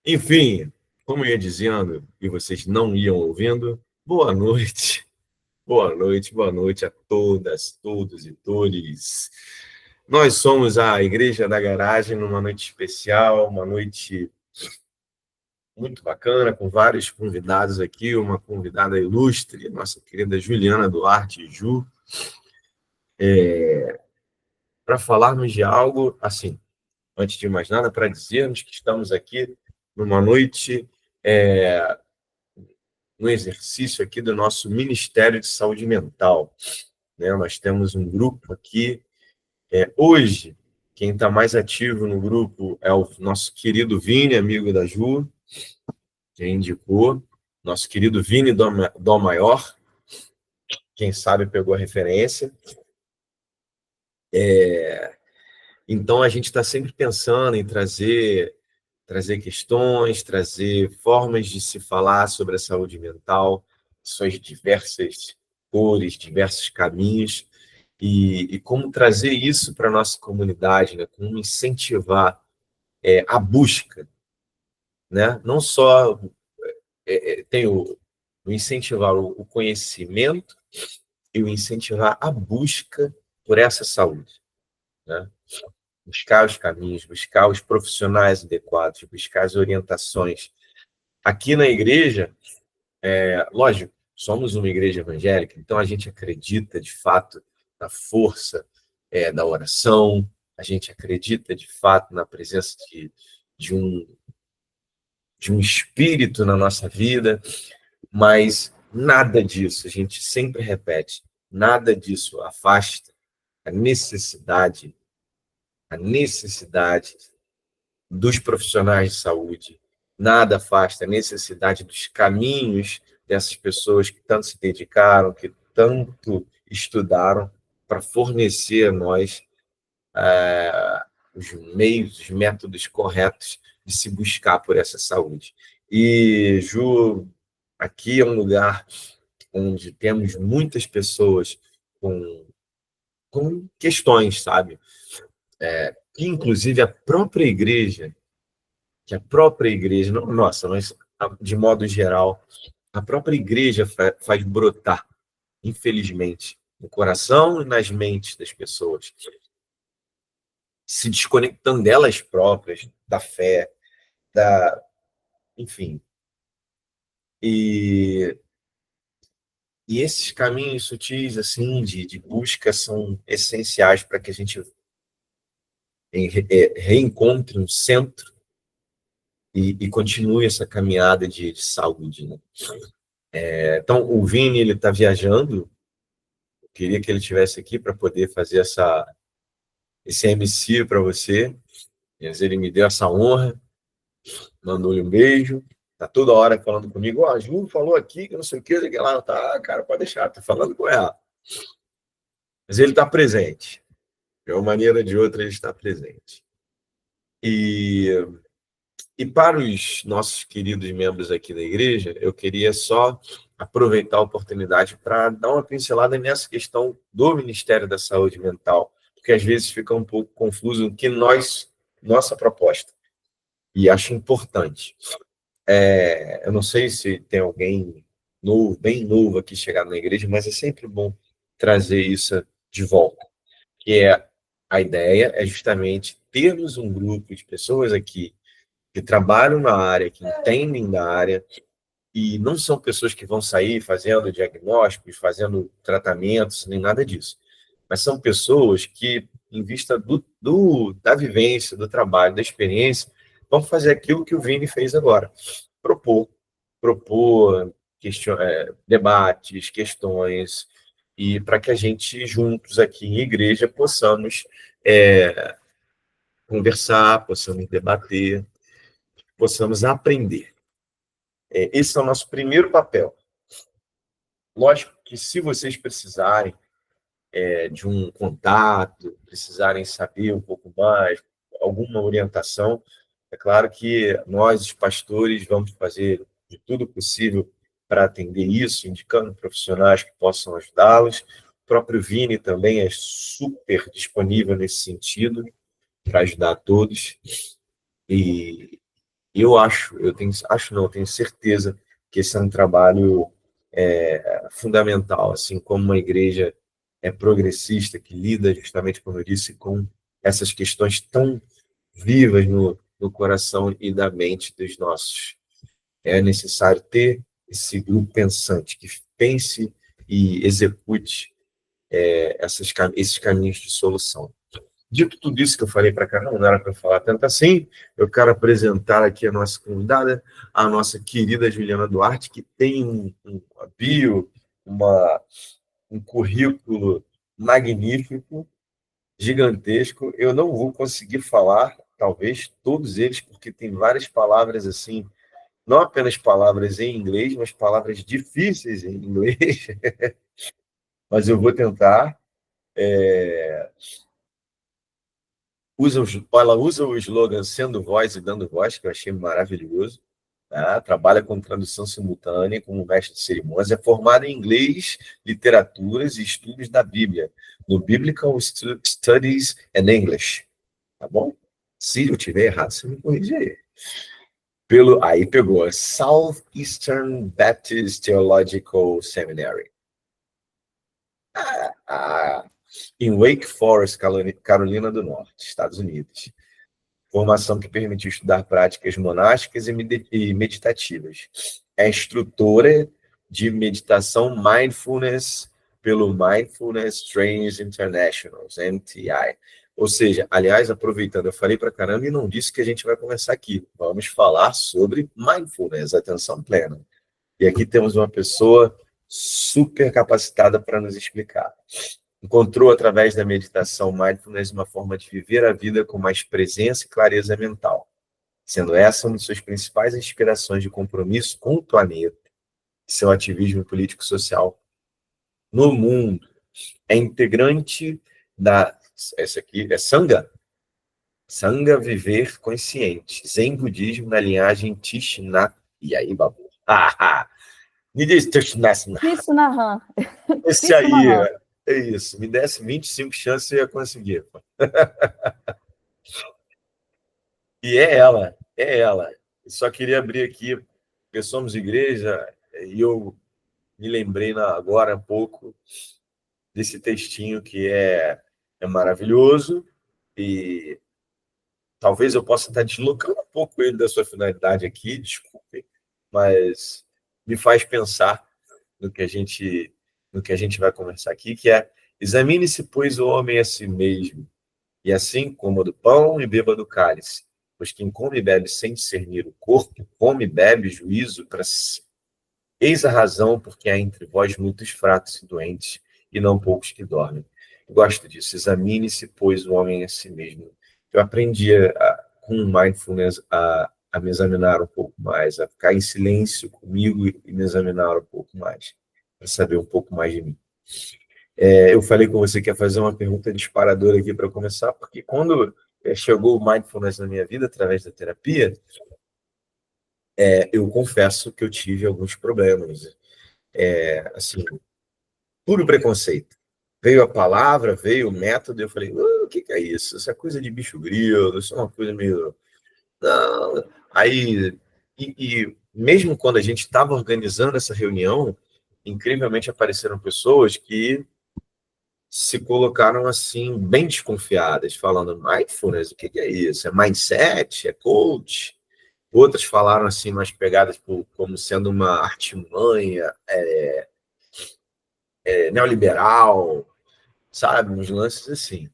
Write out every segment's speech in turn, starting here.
Enfim, como eu ia dizendo, e vocês não iam ouvindo, boa noite, boa noite a todas, todos e todes. Nós somos a Igreja da Garagem numa noite especial, uma noite muito bacana, com vários convidados aqui, uma convidada ilustre, nossa querida Juliana Duarte Ju, para falarmos de algo, assim, antes de mais nada, para dizermos que estamos aqui numa noite no exercício aqui do nosso Ministério de Saúde Mental. Né? Nós temos um grupo aqui. Hoje, quem está mais ativo no grupo é o nosso querido Vini, amigo da Ju, que indicou. Nosso querido Vini Dó Maior, quem sabe pegou a referência. Então, a gente está sempre pensando em trazer questões, trazer formas de se falar sobre a saúde mental, suas diversas cores, diversos caminhos, e como trazer isso para a nossa comunidade, né? Como incentivar a busca, né? Não só tem o incentivar o conhecimento e o incentivar a busca por essa saúde, né? Buscar os caminhos, buscar os profissionais adequados, buscar as orientações. Aqui na igreja, lógico, somos uma igreja evangélica, então a gente acredita, de fato, na força da oração, a gente acredita, de fato, na presença de um, de um espírito na nossa vida, mas nada disso, a gente sempre repete, nada disso afasta a necessidade dos profissionais de saúde, nada afasta a necessidade dos caminhos dessas pessoas que tanto se dedicaram, que tanto estudaram para fornecer a nós os meios, os métodos corretos de se buscar por essa saúde. E, Ju, aqui é um lugar onde temos muitas pessoas com questões, sabe? Que, inclusive, a própria igreja, nossa, mas de modo geral, a própria igreja faz brotar, infelizmente, no coração e nas mentes das pessoas, se desconectando delas próprias, da fé, enfim. E, e esses caminhos sutis, assim, de busca são essenciais para que a gente reencontre um centro e continue essa caminhada de saúde, né? Então, o Vini, ele está viajando. Eu queria que ele estivesse aqui para poder fazer esse MC para você, mas ele me deu essa honra, mandou-lhe um beijo, tá toda hora falando comigo, a Ju falou aqui que não sei o que lá, tá, cara, pode deixar, tô falando com ela. Mas ele está presente, de uma maneira ou de outra ele está presente. E para os nossos queridos membros aqui da igreja, eu queria só aproveitar a oportunidade para dar uma pincelada nessa questão do Ministério da Saúde Mental, porque às vezes fica um pouco confuso o que nossa proposta, e acho importante. Eu não sei se tem alguém novo, bem novo aqui chegado na igreja, mas é sempre bom trazer isso de volta, que a ideia é justamente termos um grupo de pessoas aqui que trabalham na área, que entendem da área, e não são pessoas que vão sair fazendo diagnósticos, fazendo tratamentos, nem nada disso. Mas são pessoas que, em vista da vivência, do trabalho, da experiência, vão fazer aquilo que o Vini fez agora. Propor debates, questões, e para que a gente, juntos aqui em igreja, possamos conversar, possamos debater, possamos aprender. Esse é o nosso primeiro papel. Lógico que se vocês precisarem de um contato, precisarem saber um pouco mais, alguma orientação, é claro que nós, os pastores, vamos fazer de tudo possível para atender isso, indicando profissionais que possam ajudá-los. O próprio Vini também é super disponível nesse sentido, para ajudar a todos. E Eu acho, eu tenho certeza que esse é um trabalho fundamental, assim como uma igreja progressista que lida justamente, como eu disse, com essas questões tão vivas no coração e da mente dos nossos. É necessário ter esse grupo pensante que pense e execute esses caminhos de solução. Dito tudo isso que eu falei para cá, não era para falar tanto assim, eu quero apresentar aqui a nossa convidada, a nossa querida Juliana Duarte, que tem uma bio, um currículo magnífico, gigantesco. Eu não vou conseguir falar, talvez, todos eles, porque tem várias palavras assim, não apenas palavras em inglês, mas palavras difíceis em inglês, mas eu vou tentar. Ela usa o slogan sendo voz e dando voz, que eu achei maravilhoso. Tá? Trabalha com tradução simultânea, como mestre de cerimônias, é formada em inglês, literaturas e estudos da Bíblia, no Biblical Studies and English. Tá bom? Se eu tiver errado, você me corrige aí. Aí pegou Southeastern Baptist Theological Seminary, em Wake Forest, Carolina do Norte, Estados Unidos. Formação que permitiu estudar práticas monásticas e meditativas. É instrutora de meditação Mindfulness pelo Mindfulness Trainings International, MTI. Ou seja, aliás, aproveitando, eu falei para caramba e não disse que a gente vai conversar aqui. Vamos falar sobre Mindfulness, atenção plena. E aqui temos uma pessoa super capacitada para nos explicar. Encontrou, através da meditação mindfulness, uma forma de viver a vida com mais presença e clareza mental, sendo essa uma de suas principais inspirações de compromisso com o planeta e seu ativismo político-social no mundo. É integrante essa aqui é Sangha Viver Consciente, Zen Budismo na linhagem Tishnat. E aí, babu? Me diz Tishnat. Isso na RAM. Esse aí, é isso. Me desse 25 chances, eu ia conseguir. E é ela. Eu só queria abrir aqui, porque somos igreja, e eu me lembrei agora há pouco desse textinho que é maravilhoso, e talvez eu possa estar deslocando um pouco ele da sua finalidade aqui, desculpe, mas me faz pensar no que a gente vai conversar aqui, que é: examine-se, pois, o homem a si mesmo, e assim coma do pão e beba do cálice. Pois quem come e bebe sem discernir o corpo, come e bebe juízo para si. Eis a razão porque há entre vós muitos fracos e doentes, e não poucos que dormem. Eu gosto disso. Examine-se, pois, o homem a si mesmo. Eu aprendi com mindfulness a me examinar um pouco mais, a ficar em silêncio comigo e me examinar um pouco mais, para saber um pouco mais de mim. Eu falei com você que ia fazer uma pergunta disparadora aqui para começar, porque quando chegou o mindfulness na minha vida, através da terapia, eu confesso que eu tive alguns problemas. Assim, puro preconceito. Veio a palavra, veio o método, e eu falei: o que é isso? Isso é coisa de bicho grilo, isso é uma coisa meio... Não. Aí, e mesmo quando a gente estava organizando essa reunião, incrivelmente apareceram pessoas que se colocaram assim, bem desconfiadas, falando: mindfulness, o que é isso? É mindset? É coach? Outras falaram assim, mais pegadas como sendo uma artimanha neoliberal, sabe? Uns lances assim.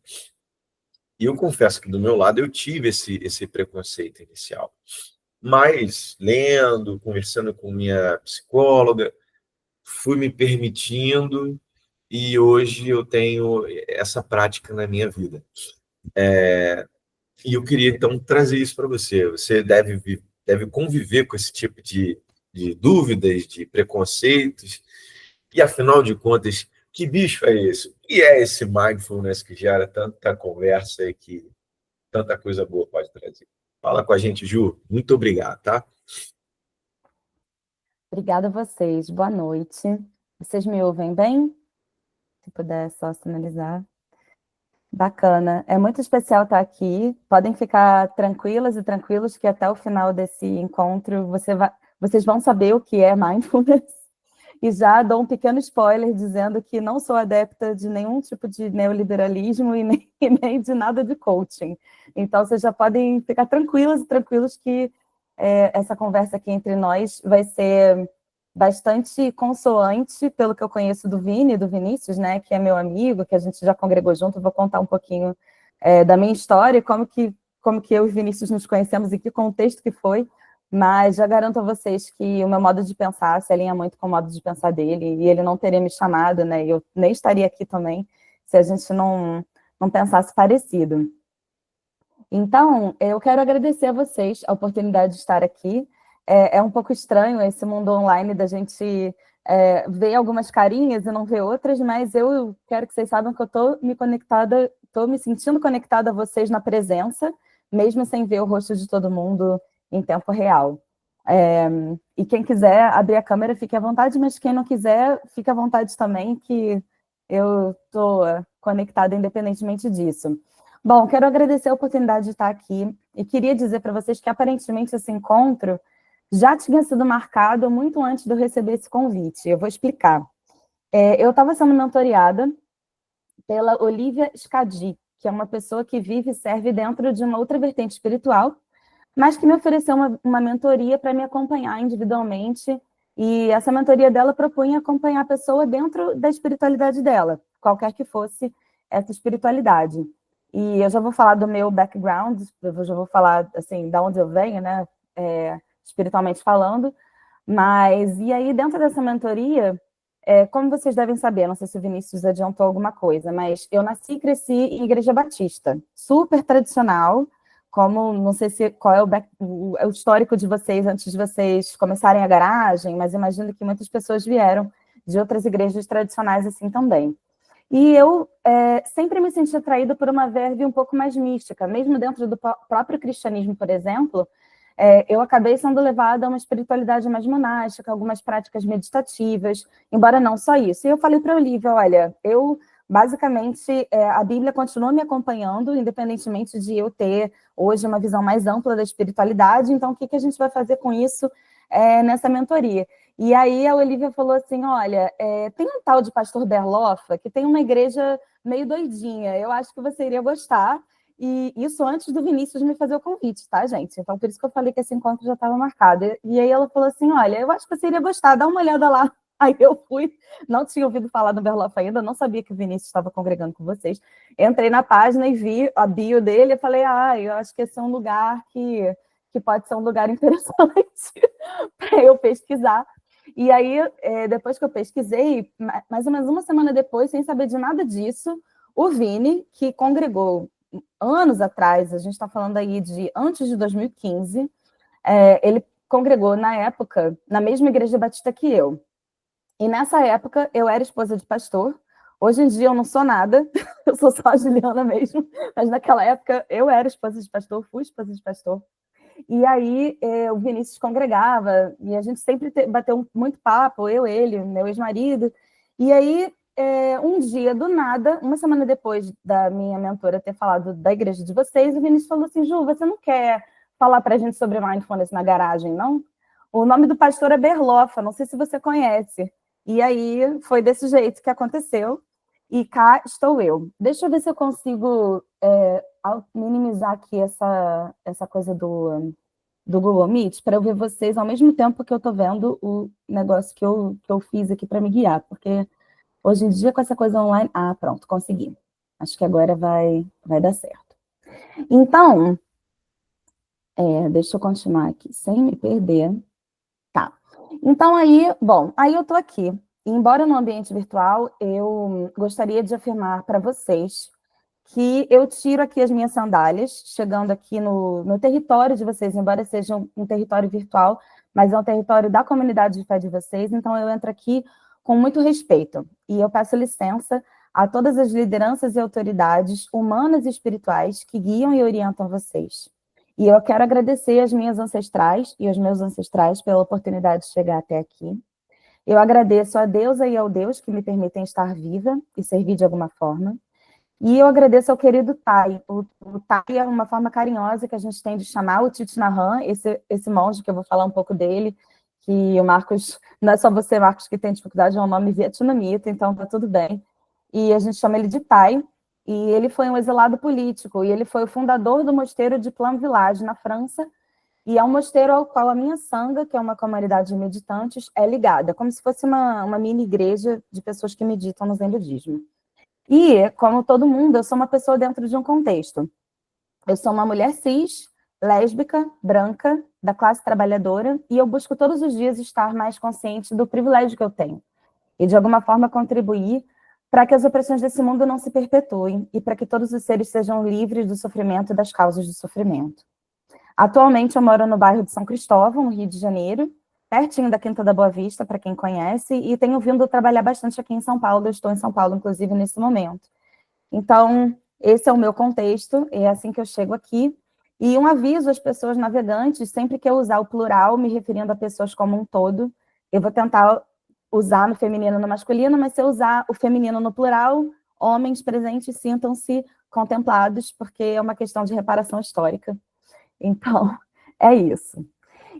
E eu confesso que do meu lado eu tive esse preconceito inicial. Mas, lendo, conversando com minha psicóloga, fui me permitindo, e hoje eu tenho essa prática na minha vida. E eu queria, então, trazer isso para você. Você deve conviver com esse tipo de dúvidas, de preconceitos. E, afinal de contas, que bicho é esse? E é esse mindfulness que gera tanta conversa e que tanta coisa boa pode trazer? Fala com a gente, Ju. Muito obrigado, tá? Obrigada a vocês. Boa noite. Vocês me ouvem bem? Se puder só sinalizar. Bacana. É muito especial estar aqui. Podem ficar tranquilas e tranquilos que até o final desse encontro vocês vão saber o que é mindfulness. E já dou um pequeno spoiler dizendo que não sou adepta de nenhum tipo de neoliberalismo e nem, e nem de nada de coaching. Então, vocês já podem ficar tranquilas e tranquilos que essa conversa aqui entre nós vai ser bastante consoante, pelo que eu conheço do Vini, do Vinícius, né, que é meu amigo, que a gente já congregou junto. Eu vou contar um pouquinho da minha história, como que eu e Vinícius nos conhecemos e que contexto que foi, mas já garanto a vocês que o meu modo de pensar se alinha muito com o modo de pensar dele, e ele não teria me chamado, né, e eu nem estaria aqui também se a gente não pensasse parecido. Então, eu quero agradecer a vocês a oportunidade de estar aqui. É um pouco estranho esse mundo online da gente ver algumas carinhas e não ver outras, mas eu quero que vocês saibam que eu estou me sentindo conectada a vocês na presença, mesmo sem ver o rosto de todo mundo em tempo real. E quem quiser abrir a câmera, fique à vontade, mas quem não quiser, fique à vontade também, que eu estou conectada independentemente disso. Bom, quero agradecer a oportunidade de estar aqui e queria dizer para vocês que aparentemente esse encontro já tinha sido marcado muito antes de eu receber esse convite. Eu vou explicar. Eu estava sendo mentoreada pela Olivia Scadi, que é uma pessoa que vive e serve dentro de uma outra vertente espiritual, mas que me ofereceu uma mentoria para me acompanhar individualmente, e essa mentoria dela propunha acompanhar a pessoa dentro da espiritualidade dela, qualquer que fosse essa espiritualidade. E eu já vou falar do meu background, eu já vou falar, assim, da onde eu venho, né, espiritualmente falando, mas, e aí, dentro dessa mentoria, como vocês devem saber, não sei se o Vinícius adiantou alguma coisa, mas eu nasci e cresci em igreja batista, super tradicional, como, não sei qual é o histórico de vocês antes de vocês começarem a garagem, mas imagino que muitas pessoas vieram de outras igrejas tradicionais assim também. E eu sempre me senti atraída por uma verve um pouco mais mística, mesmo dentro do próprio cristianismo, por exemplo, eu acabei sendo levada a uma espiritualidade mais monástica, algumas práticas meditativas, embora não só isso. E eu falei para a Olivia, olha, basicamente, a Bíblia continua me acompanhando, independentemente de eu ter hoje uma visão mais ampla da espiritualidade, então o que a gente vai fazer com isso nessa mentoria? E aí a Olivia falou assim, olha, tem um tal de pastor Berloffa que tem uma igreja meio doidinha, eu acho que você iria gostar, e isso antes do Vinícius me fazer o convite, tá, gente? Então, por isso que eu falei que esse encontro já estava marcado. E aí ela falou assim, olha, eu acho que você iria gostar, dá uma olhada lá. Aí eu fui, não tinha ouvido falar do Berloffa ainda, não sabia que o Vinícius estava congregando com vocês. Entrei na página e vi a bio dele e falei, eu acho que esse é um lugar que pode ser um lugar interessante para eu pesquisar. E aí, depois que eu pesquisei, mais ou menos uma semana depois, sem saber de nada disso, o Vini, que congregou anos atrás, a gente está falando aí de antes de 2015, ele congregou na época na mesma igreja batista que eu. E nessa época eu era esposa de pastor. Hoje em dia eu não sou nada, eu sou só a Juliana mesmo, mas naquela época eu era esposa de pastor, fui esposa de pastor. E aí o Vinícius congregava, e a gente sempre bateu muito papo, eu, ele, meu ex-marido. E aí, um dia, do nada, uma semana depois da minha mentora ter falado da igreja de vocês, o Vinícius falou assim, Ju, você não quer falar para a gente sobre mindfulness na garagem, não? O nome do pastor é Berloffa, não sei se você conhece. E aí, foi desse jeito que aconteceu. E cá estou eu. Deixa eu ver se eu consigo minimizar aqui essa coisa do Google Meet para eu ver vocês ao mesmo tempo que eu estou vendo o negócio que eu fiz aqui para me guiar, porque hoje em dia com essa coisa online... Ah, pronto, consegui. Acho que agora vai dar certo. Então, deixa eu continuar aqui, sem me perder. Tá. Então aí, bom, aí eu estou aqui. Embora no ambiente virtual, eu gostaria de afirmar para vocês que eu tiro aqui as minhas sandálias, chegando aqui no território de vocês, embora seja um território virtual, mas é um território da comunidade de fé de vocês, então eu entro aqui com muito respeito. E eu peço licença a todas as lideranças e autoridades humanas e espirituais que guiam e orientam vocês. E eu quero agradecer às minhas ancestrais e aos meus ancestrais pela oportunidade de chegar até aqui. Eu agradeço a Deusa e ao Deus que me permitem estar viva e servir de alguma forma. E eu agradeço ao querido Tai. O Tai é uma forma carinhosa que a gente tem de chamar o Thich Nhat Hanh, esse monge que eu vou falar um pouco dele, que o Marcos, não é só você, Marcos, que tem dificuldade, é um nome vietnamita, então tá tudo bem. E a gente chama ele de Tai, e ele foi um exilado político, e ele foi o fundador do mosteiro de Plum Village, na França, e é um mosteiro ao qual a minha sanga, que é uma comunidade de meditantes, é ligada, como se fosse uma mini igreja de pessoas que meditam no Zen budismo. E, como todo mundo, eu sou uma pessoa dentro de um contexto. Eu sou uma mulher cis, lésbica, branca, da classe trabalhadora, e eu busco todos os dias estar mais consciente do privilégio que eu tenho. E, de alguma forma, contribuir para que as opressões desse mundo não se perpetuem e para que todos os seres sejam livres do sofrimento e das causas do sofrimento. Atualmente, eu moro no bairro de São Cristóvão, no Rio de Janeiro, pertinho da Quinta da Boa Vista, para quem conhece, e tenho vindo trabalhar bastante aqui em São Paulo. Eu estou em São Paulo, inclusive, nesse momento. Então, esse é o meu contexto, é assim que eu chego aqui. E um aviso às pessoas navegantes, sempre que eu usar o plural, me referindo a pessoas como um todo, eu vou tentar usar no feminino e no masculino, mas se eu usar o feminino no plural, homens presentes sintam-se contemplados, porque é uma questão de reparação histórica. Então, é isso.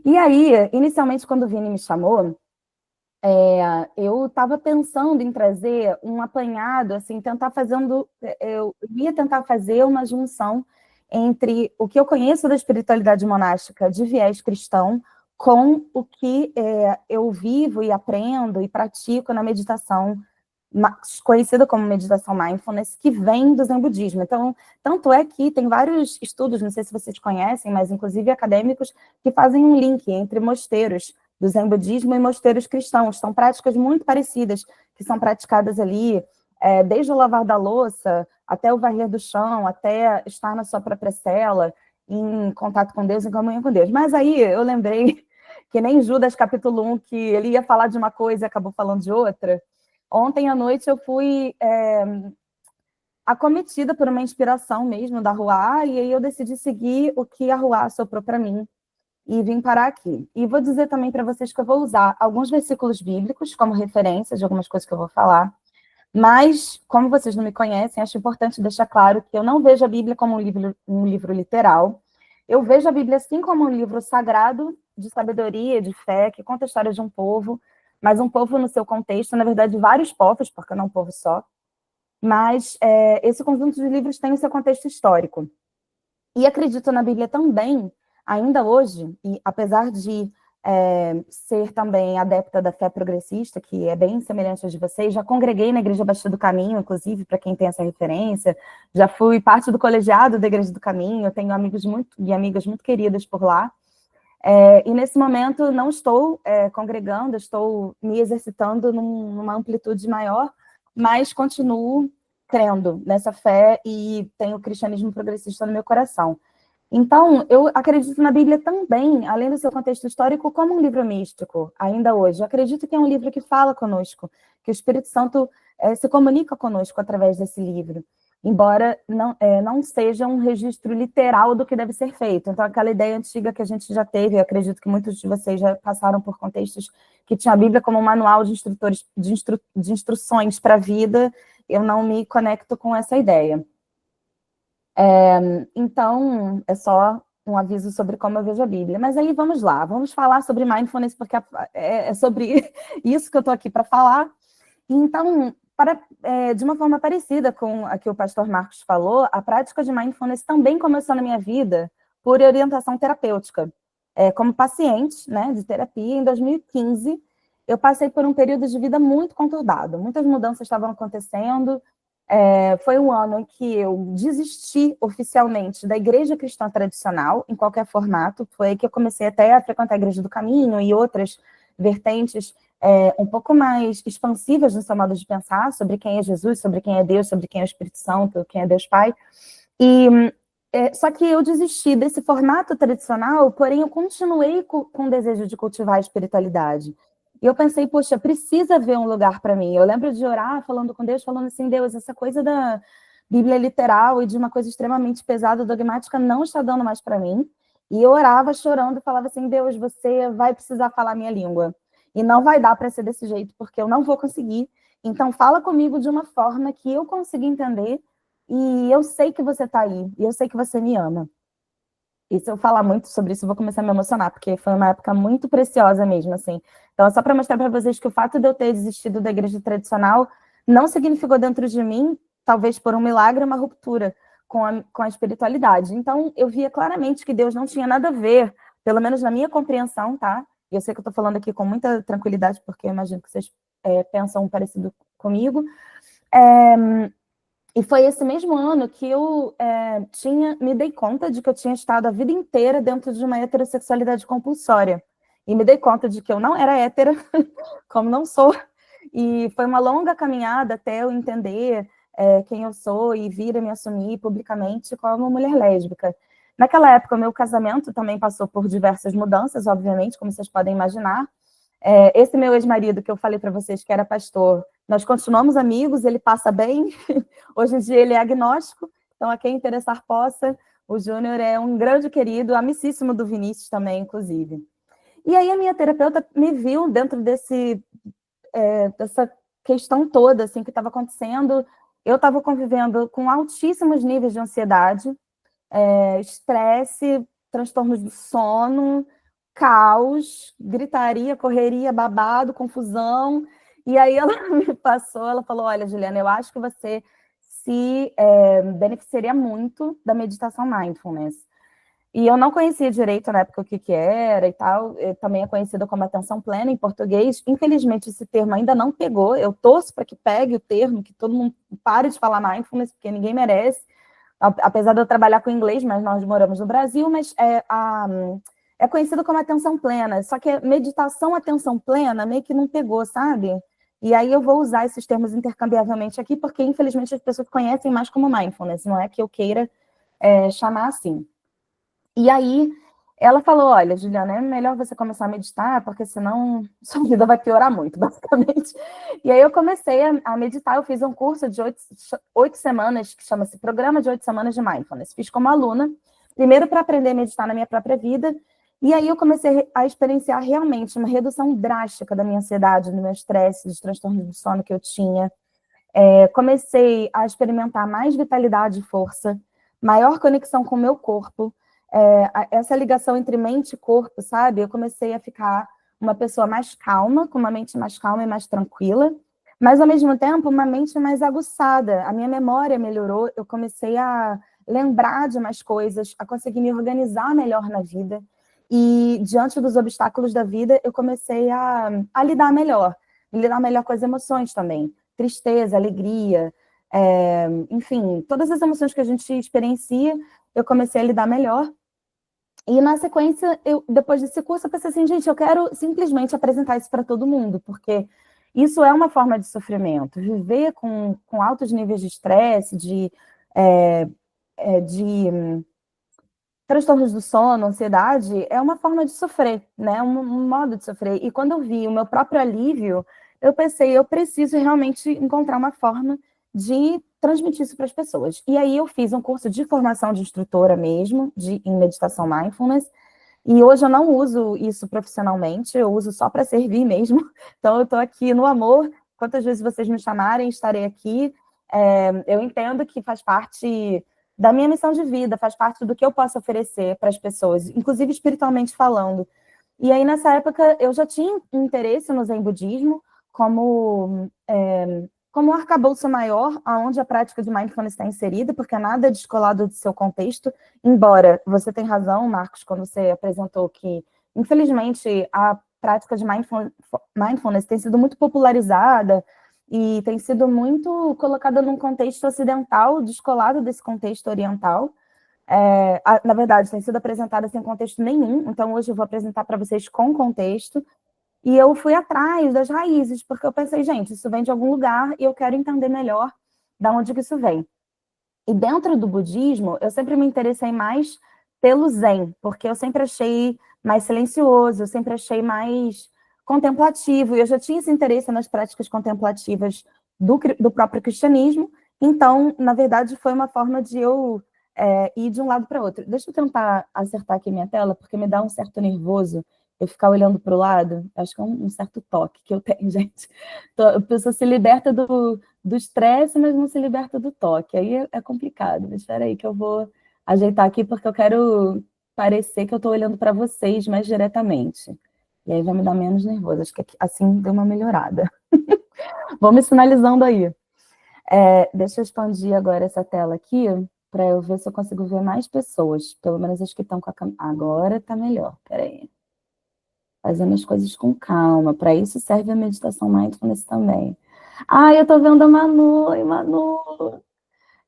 E aí, inicialmente, quando o Vini me chamou, eu estava pensando em trazer um apanhado, assim, eu ia tentar fazer uma junção entre o que eu conheço da espiritualidade monástica de viés cristão com o que eu vivo e aprendo e pratico na meditação, conhecida como meditação mindfulness, que vem do Zen budismo. Então, tanto é que tem vários estudos, não sei se vocês conhecem, mas inclusive acadêmicos, que fazem um link entre mosteiros do Zen budismo e mosteiros cristãos. São práticas muito parecidas, que são praticadas ali, desde o lavar da louça, até o varrer do chão, até estar na sua própria cela, em contato com Deus, em comunhão com Deus. Mas aí eu lembrei que nem Judas capítulo 1, que ele ia falar de uma coisa e acabou falando de outra. Ontem à noite eu fui acometida por uma inspiração mesmo da Ruá, e aí eu decidi seguir o que a Ruá soprou para mim e vim parar aqui. E vou dizer também para vocês que eu vou usar alguns versículos bíblicos como referência de algumas coisas que eu vou falar, mas, como vocês não me conhecem, acho importante deixar claro que eu não vejo a Bíblia como um livro literal. Eu vejo a Bíblia, sim, como um livro sagrado de sabedoria, de fé, que conta a história de um povo, mas um povo no seu contexto, na verdade, vários povos, porque não é um povo só, mas esse conjunto de livros tem o seu contexto histórico. E acredito na Bíblia também, ainda hoje, e apesar de ser também adepta da fé progressista, que é bem semelhante às de vocês, já congreguei na Igreja Batista do Caminho, inclusive, para quem tem essa referência, já fui parte do colegiado da Igreja do Caminho, tenho amigos e amigas muito queridas por lá, e nesse momento não estou congregando, estou me exercitando numa amplitude maior, mas continuo crendo nessa fé e tenho o cristianismo progressista no meu coração. Então, eu acredito na Bíblia também, além do seu contexto histórico, como um livro místico, ainda hoje. Eu acredito que é um livro que fala conosco, que o Espírito Santo se comunica conosco através desse livro, embora não seja um registro literal do que deve ser feito. Então, aquela ideia antiga que a gente já teve, eu acredito que muitos de vocês já passaram por contextos que tinha a Bíblia como um manual de instruções para a vida, eu não me conecto com essa ideia. Então, é só um aviso sobre como eu vejo a Bíblia. Mas aí vamos lá, vamos falar sobre mindfulness, porque é sobre isso que eu estou aqui para falar. Então, de uma forma parecida com a que o pastor Marcos falou, a prática de mindfulness também começou na minha vida por orientação terapêutica. Como paciente, né, de terapia, em 2015, eu passei por um período de vida muito conturbado. Muitas mudanças estavam acontecendo. Foi um ano em que eu desisti oficialmente da igreja cristã tradicional, em qualquer formato. Foi aí que eu comecei até a frequentar a Igreja do Caminho e outras vertentes um pouco mais expansivas no seu modo de pensar sobre quem é Jesus, sobre quem é Deus, sobre quem é o Espírito Santo, quem é Deus Pai. Só que eu desisti desse formato tradicional, porém eu continuei com o desejo de cultivar a espiritualidade. E eu pensei, poxa, precisa haver um lugar para mim. Eu lembro de orar, falando com Deus, falando assim, Deus, essa coisa da Bíblia literal e de uma coisa extremamente pesada, dogmática, não está dando mais para mim. E eu orava chorando, falava assim, Deus, você vai precisar falar a minha língua. E não vai dar para ser desse jeito, porque eu não vou conseguir. Então, fala comigo de uma forma que eu consiga entender e eu sei que você está aí, e eu sei que você me ama. E se eu falar muito sobre isso, eu vou começar a me emocionar, porque foi uma época muito preciosa mesmo, assim. Então, é só para mostrar para vocês que o fato de eu ter desistido da igreja tradicional não significou dentro de mim, talvez por um milagre, uma ruptura com a espiritualidade. Então, eu via claramente que Deus não tinha nada a ver, pelo menos na minha compreensão, tá? E eu sei que eu estou falando aqui com muita tranquilidade, porque eu imagino que vocês pensam parecido comigo. E foi esse mesmo ano que eu me dei conta de que eu tinha estado a vida inteira dentro de uma heterossexualidade compulsória. E me dei conta de que eu não era hétera, como não sou. E foi uma longa caminhada até eu entender quem eu sou e vir a me assumir publicamente como mulher lésbica. Naquela época, o meu casamento também passou por diversas mudanças, obviamente, como vocês podem imaginar. Esse meu ex-marido, que eu falei para vocês que era pastor, nós continuamos amigos, ele passa bem. Hoje em dia ele é agnóstico, então a quem interessar possa. O Júnior é um grande querido, amicíssimo do Vinícius também, inclusive. E aí a minha terapeuta me viu dentro dessa questão toda assim, que estava acontecendo. Eu estava convivendo com altíssimos níveis de ansiedade, estresse, transtornos do sono, caos, gritaria, correria, babado, confusão. E aí ela me passou, ela falou, olha, Juliana, eu acho que você se beneficiaria muito da meditação mindfulness. E eu não conhecia direito na época o que era e tal, também é conhecido como atenção plena em português. Infelizmente, esse termo ainda não pegou, eu torço para que pegue o termo, que todo mundo pare de falar mindfulness, porque ninguém merece, apesar de eu trabalhar com inglês, mas nós moramos no Brasil, mas é conhecido como atenção plena, só que meditação, atenção plena, meio que não pegou, sabe? E aí eu vou usar esses termos intercambiavelmente aqui, porque infelizmente as pessoas conhecem mais como mindfulness, não é que eu queira chamar assim. E aí ela falou, olha, Juliana, é melhor você começar a meditar, porque senão sua vida vai piorar muito, basicamente. E aí eu comecei a meditar, eu fiz um curso de 8 semanas, que chama-se Programa de 8 Semanas de Mindfulness. Fiz como aluna, primeiro para aprender a meditar na minha própria vida, e aí eu comecei a experienciar realmente uma redução drástica da minha ansiedade, do meu estresse, dos transtornos do sono que eu tinha. Comecei a experimentar mais vitalidade e força, maior conexão com o meu corpo, essa ligação entre mente e corpo, sabe? Eu comecei a ficar uma pessoa mais calma, com uma mente mais calma e mais tranquila, mas, ao mesmo tempo, uma mente mais aguçada. A minha memória melhorou, eu comecei a lembrar de mais coisas, a conseguir me organizar melhor na vida. E, diante dos obstáculos da vida, eu comecei a lidar melhor com as emoções também. Tristeza, alegria, enfim, todas as emoções que a gente experiencia, eu comecei a lidar melhor. E, na sequência, depois desse curso, eu pensei assim, gente, eu quero simplesmente apresentar isso para todo mundo, porque isso é uma forma de sofrimento. Viver com altos níveis de estresse, de transtornos do sono, ansiedade, é uma forma de sofrer, né? Um modo de sofrer. E quando eu vi o meu próprio alívio, eu pensei, eu preciso realmente encontrar uma forma de transmitir isso para as pessoas. E aí eu fiz um curso de formação de instrutora mesmo, em meditação mindfulness, e hoje eu não uso isso profissionalmente, eu uso só para servir mesmo. Então eu estou aqui no amor, quantas vezes vocês me chamarem, estarei aqui. Eu entendo que faz parte da minha missão de vida, faz parte do que eu posso oferecer para as pessoas, inclusive espiritualmente falando. E aí, nessa época, eu já tinha interesse no Zen Budismo como um arcabouço maior, onde a prática de mindfulness está inserida, porque nada é descolado do seu contexto, embora você tenha razão, Marcos, quando você apresentou que, infelizmente, a prática de mindfulness tem sido muito popularizada, e tem sido muito colocada num contexto ocidental, descolado desse contexto oriental. Na verdade, tem sido apresentada sem contexto nenhum, então hoje eu vou apresentar para vocês com contexto. E eu fui atrás das raízes, porque eu pensei, gente, isso vem de algum lugar e eu quero entender melhor de onde que isso vem. E dentro do budismo, eu sempre me interessei mais pelo Zen, porque eu sempre achei mais silencioso, eu sempre achei mais contemplativo, e eu já tinha esse interesse nas práticas contemplativas do próprio cristianismo, então, na verdade, foi uma forma de eu ir de um lado para outro. Deixa eu tentar acertar aqui minha tela, porque me dá um certo nervoso eu ficar olhando para o lado, acho que é um certo toque que eu tenho, gente. Então, a pessoa se liberta do estresse, mas não se liberta do toque. Aí é complicado. Mas espera aí que eu vou ajeitar aqui, porque eu quero parecer que eu estou olhando para vocês mais diretamente. E aí vai me dar menos nervoso. Acho que assim deu uma melhorada. Vamos me sinalizando aí. Deixa eu expandir agora essa tela aqui, para eu ver se eu consigo ver mais pessoas. Pelo menos as que estão com a câmera. Agora está melhor. Espera aí. Fazendo as coisas com calma. Para isso serve a meditação mindfulness também. Eu estou vendo a Manu. Oi, Manu.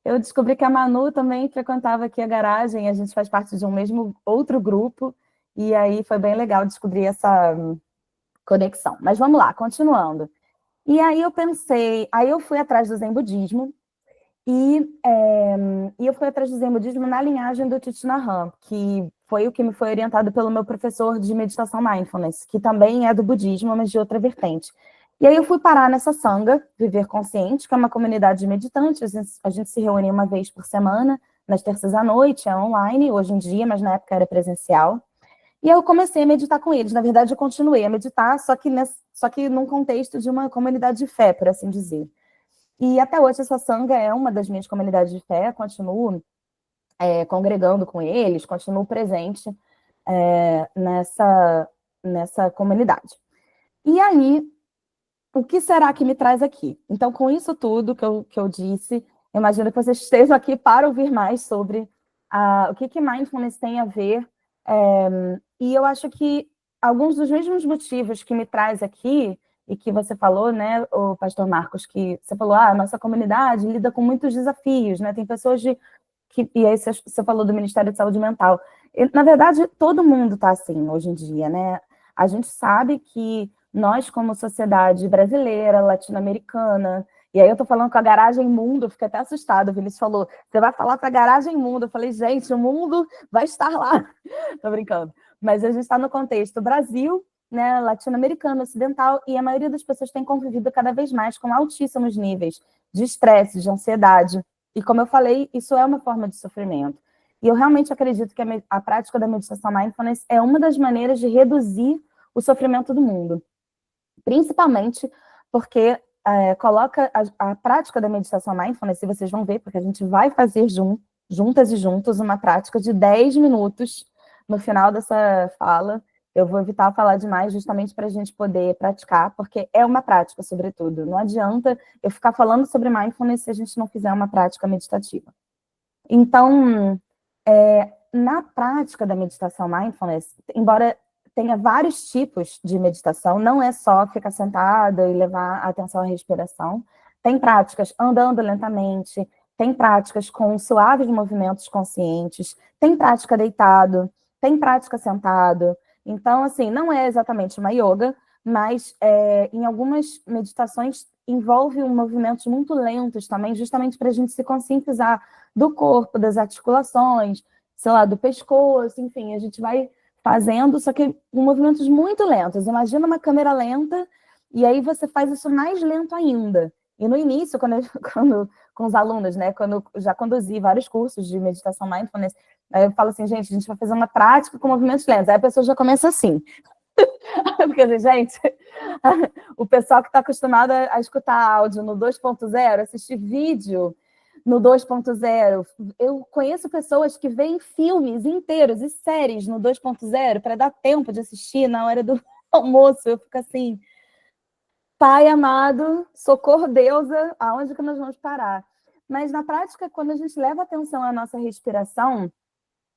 Eu descobri que a Manu também frequentava aqui a garagem. A gente faz parte de um mesmo outro grupo. E aí foi bem legal descobrir essa conexão. Mas vamos lá, continuando. E aí eu pensei, aí eu fui atrás do Zen Budismo, e eu fui atrás do Zen Budismo na linhagem do Thich Nhat Hanh, que foi o que me foi orientado pelo meu professor de meditação mindfulness, que também é do budismo, mas de outra vertente. E aí eu fui parar nessa Sangha, Viver Consciente, que é uma comunidade de meditantes. A gente se reúne uma vez por semana, nas terças à noite, é online, hoje em dia, mas na época era presencial. E eu comecei a meditar com eles. Na verdade, eu continuei a meditar, só que num contexto de uma comunidade de fé, por assim dizer. E até hoje essa Sangha é uma das minhas comunidades de fé, continuo congregando com eles, continuo presente nessa comunidade. E aí, o que será que me traz aqui? Então, com isso tudo que eu disse, eu imagino que vocês estejam aqui para ouvir mais sobre o que mindfulness tem a ver. E eu acho que alguns dos mesmos motivos que me traz aqui, e que você falou, né, o pastor Marcos, que você falou, a nossa comunidade lida com muitos desafios, né? Tem pessoas e aí você falou do Ministério de Saúde Mental. E, na verdade, todo mundo está assim hoje em dia, né? A gente sabe que nós, como sociedade brasileira, latino-americana, e aí eu tô falando com a Garagem Mundo, eu fiquei até assustada, o Vinícius falou, você vai falar para a Garagem Mundo? Eu falei, gente, o mundo vai estar lá. Tô brincando. Mas a gente está no contexto Brasil, né, latino-americano, ocidental, e a maioria das pessoas tem convivido cada vez mais com altíssimos níveis de estresse, de ansiedade. E como eu falei, isso é uma forma de sofrimento. E eu realmente acredito que a prática da meditação mindfulness é uma das maneiras de reduzir o sofrimento do mundo. Principalmente porque coloca a prática da meditação mindfulness, e vocês vão ver, porque a gente vai fazer juntas e juntos uma prática de 10 minutos no final dessa fala. Eu vou evitar falar demais justamente para a gente poder praticar, porque é uma prática, sobretudo. Não adianta eu ficar falando sobre mindfulness se a gente não fizer uma prática meditativa. Então, na prática da meditação mindfulness, embora tenha vários tipos de meditação, não é só ficar sentada e levar a atenção à respiração. Tem práticas andando lentamente, tem práticas com suaves movimentos conscientes, tem prática deitado, tem prática sentado. Então, assim, não é exatamente uma yoga, mas em algumas meditações envolve movimentos muito lentos também, justamente para a gente se conscientizar do corpo, das articulações, sei lá, do pescoço, enfim, a gente vai fazendo, só que com movimentos muito lentos. Imagina uma câmera lenta, e aí você faz isso mais lento ainda. E no início, com os alunos, né, quando eu já conduzi vários cursos de meditação mindfulness, aí eu falo assim, gente, a gente vai fazer uma prática com movimentos lentos. Aí a pessoa já começa assim. Porque, gente, o pessoal que está acostumado a escutar áudio no 2.0, assistir vídeo no 2.0, eu conheço pessoas que veem filmes inteiros e séries no 2.0 para dar tempo de assistir na hora do almoço. Eu fico assim, Pai amado, socorro deusa, aonde que nós vamos parar? Mas na prática, quando a gente leva atenção à nossa respiração,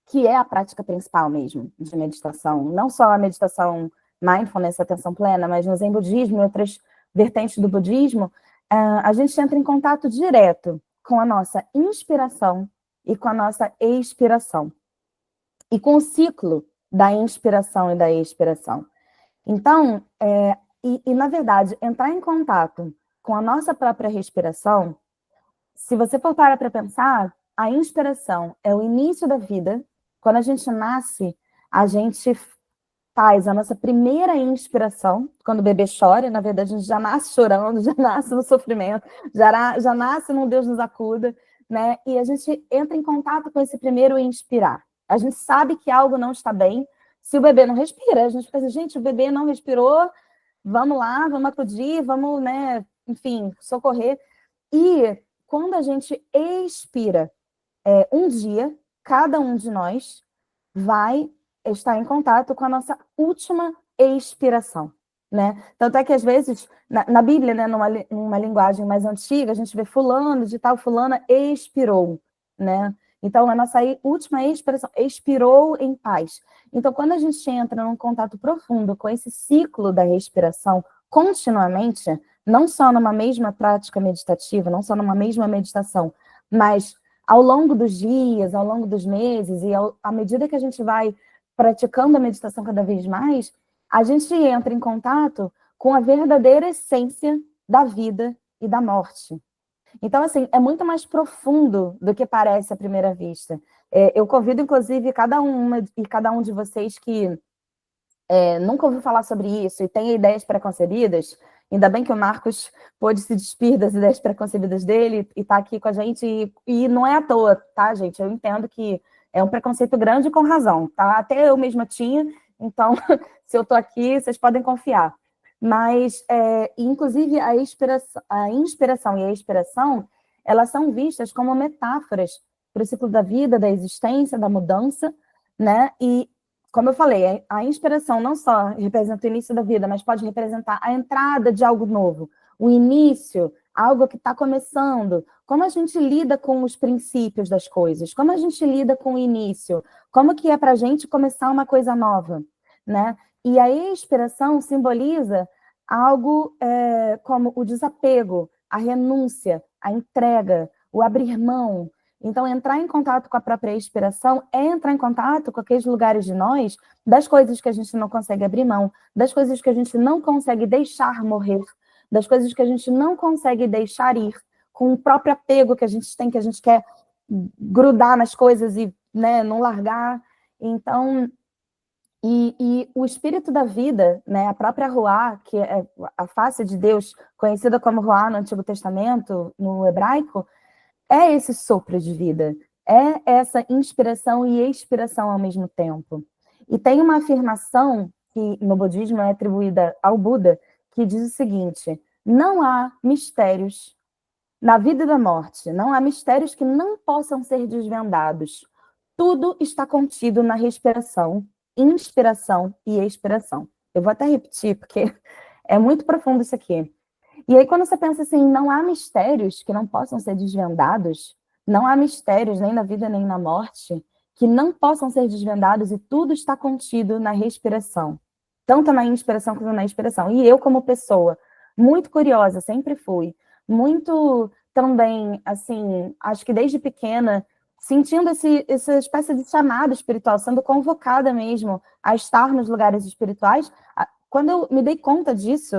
que é a prática principal mesmo de meditação, não só a meditação mindfulness, atenção plena, mas no Zen budismo e outras vertentes do budismo, a gente entra em contato direto com a nossa inspiração e com a nossa expiração. E com o ciclo da inspiração e da expiração. Então, na verdade, entrar em contato com a nossa própria respiração, se você for parar para pensar, a inspiração é o início da vida. Quando a gente nasce, a gente faz a nossa primeira inspiração, quando o bebê chora, na verdade a gente já nasce chorando, já nasce no sofrimento, já nasce num Deus nos acuda, né? E a gente entra em contato com esse primeiro inspirar. A gente sabe que algo não está bem, se o bebê não respira, a gente fica assim, gente, o bebê não respirou, vamos lá, vamos acudir, vamos, né, enfim, socorrer. E quando a gente expira, um dia, cada um de nós vai estar em contato com a nossa última expiração, né? Tanto é que, às vezes, na Bíblia, né, numa linguagem mais antiga, a gente vê fulano de tal, fulana expirou, né? Então, a nossa última expiração, expirou em paz. Então, quando a gente entra num contato profundo com esse ciclo da respiração continuamente, não só numa mesma prática meditativa, não só numa mesma meditação, mas ao longo dos dias, ao longo dos meses, e à medida que a gente vai praticando a meditação cada vez mais, a gente entra em contato com a verdadeira essência da vida e da morte. Então, assim, é muito mais profundo do que parece à primeira vista. Eu convido, inclusive, cada um de vocês que nunca ouviu falar sobre isso e tem ideias preconcebidas. Ainda bem que o Marcos pôde se despir das ideias preconcebidas dele e está aqui com a gente. E não é à toa, tá, gente? Eu entendo que é um preconceito grande com razão, tá? Até eu mesma tinha, então, se eu estou aqui, vocês podem confiar. Mas, inclusive, a inspiração e a expiração, elas são vistas como metáforas para o ciclo da vida, da existência, da mudança, né? E, como eu falei, a inspiração não só representa o início da vida, mas pode representar a entrada de algo novo, o início, algo que está começando. Como a gente lida com os princípios das coisas? Como a gente lida com o início? Como que é para a gente começar uma coisa nova, né? E a expiração simboliza algo como o desapego, a renúncia, a entrega, o abrir mão. Então, entrar em contato com a própria expiração é entrar em contato com aqueles lugares de nós, das coisas que a gente não consegue abrir mão, das coisas que a gente não consegue deixar morrer, das coisas que a gente não consegue deixar ir, com o próprio apego que a gente tem, que a gente quer grudar nas coisas e, né, não largar. Então, e o espírito da vida, né, a própria Ruá, que é a face de Deus, conhecida como Ruá no Antigo Testamento, no hebraico, é esse sopro de vida, é essa inspiração e expiração ao mesmo tempo. E tem uma afirmação que no budismo é atribuída ao Buda, que diz o seguinte: não há mistérios na vida e na morte, não há mistérios que não possam ser desvendados. Tudo está contido na respiração, inspiração e expiração. Eu vou até repetir, porque é muito profundo isso aqui. E aí, quando você pensa assim, não há mistérios que não possam ser desvendados, não há mistérios nem na vida nem na morte que não possam ser desvendados, e tudo está contido na respiração, tanto na inspiração quanto na expiração. E eu, como pessoa muito curiosa, sempre fui, muito também, assim, acho que desde pequena, sentindo essa espécie de chamado espiritual, sendo convocada mesmo a estar nos lugares espirituais. Quando eu me dei conta disso,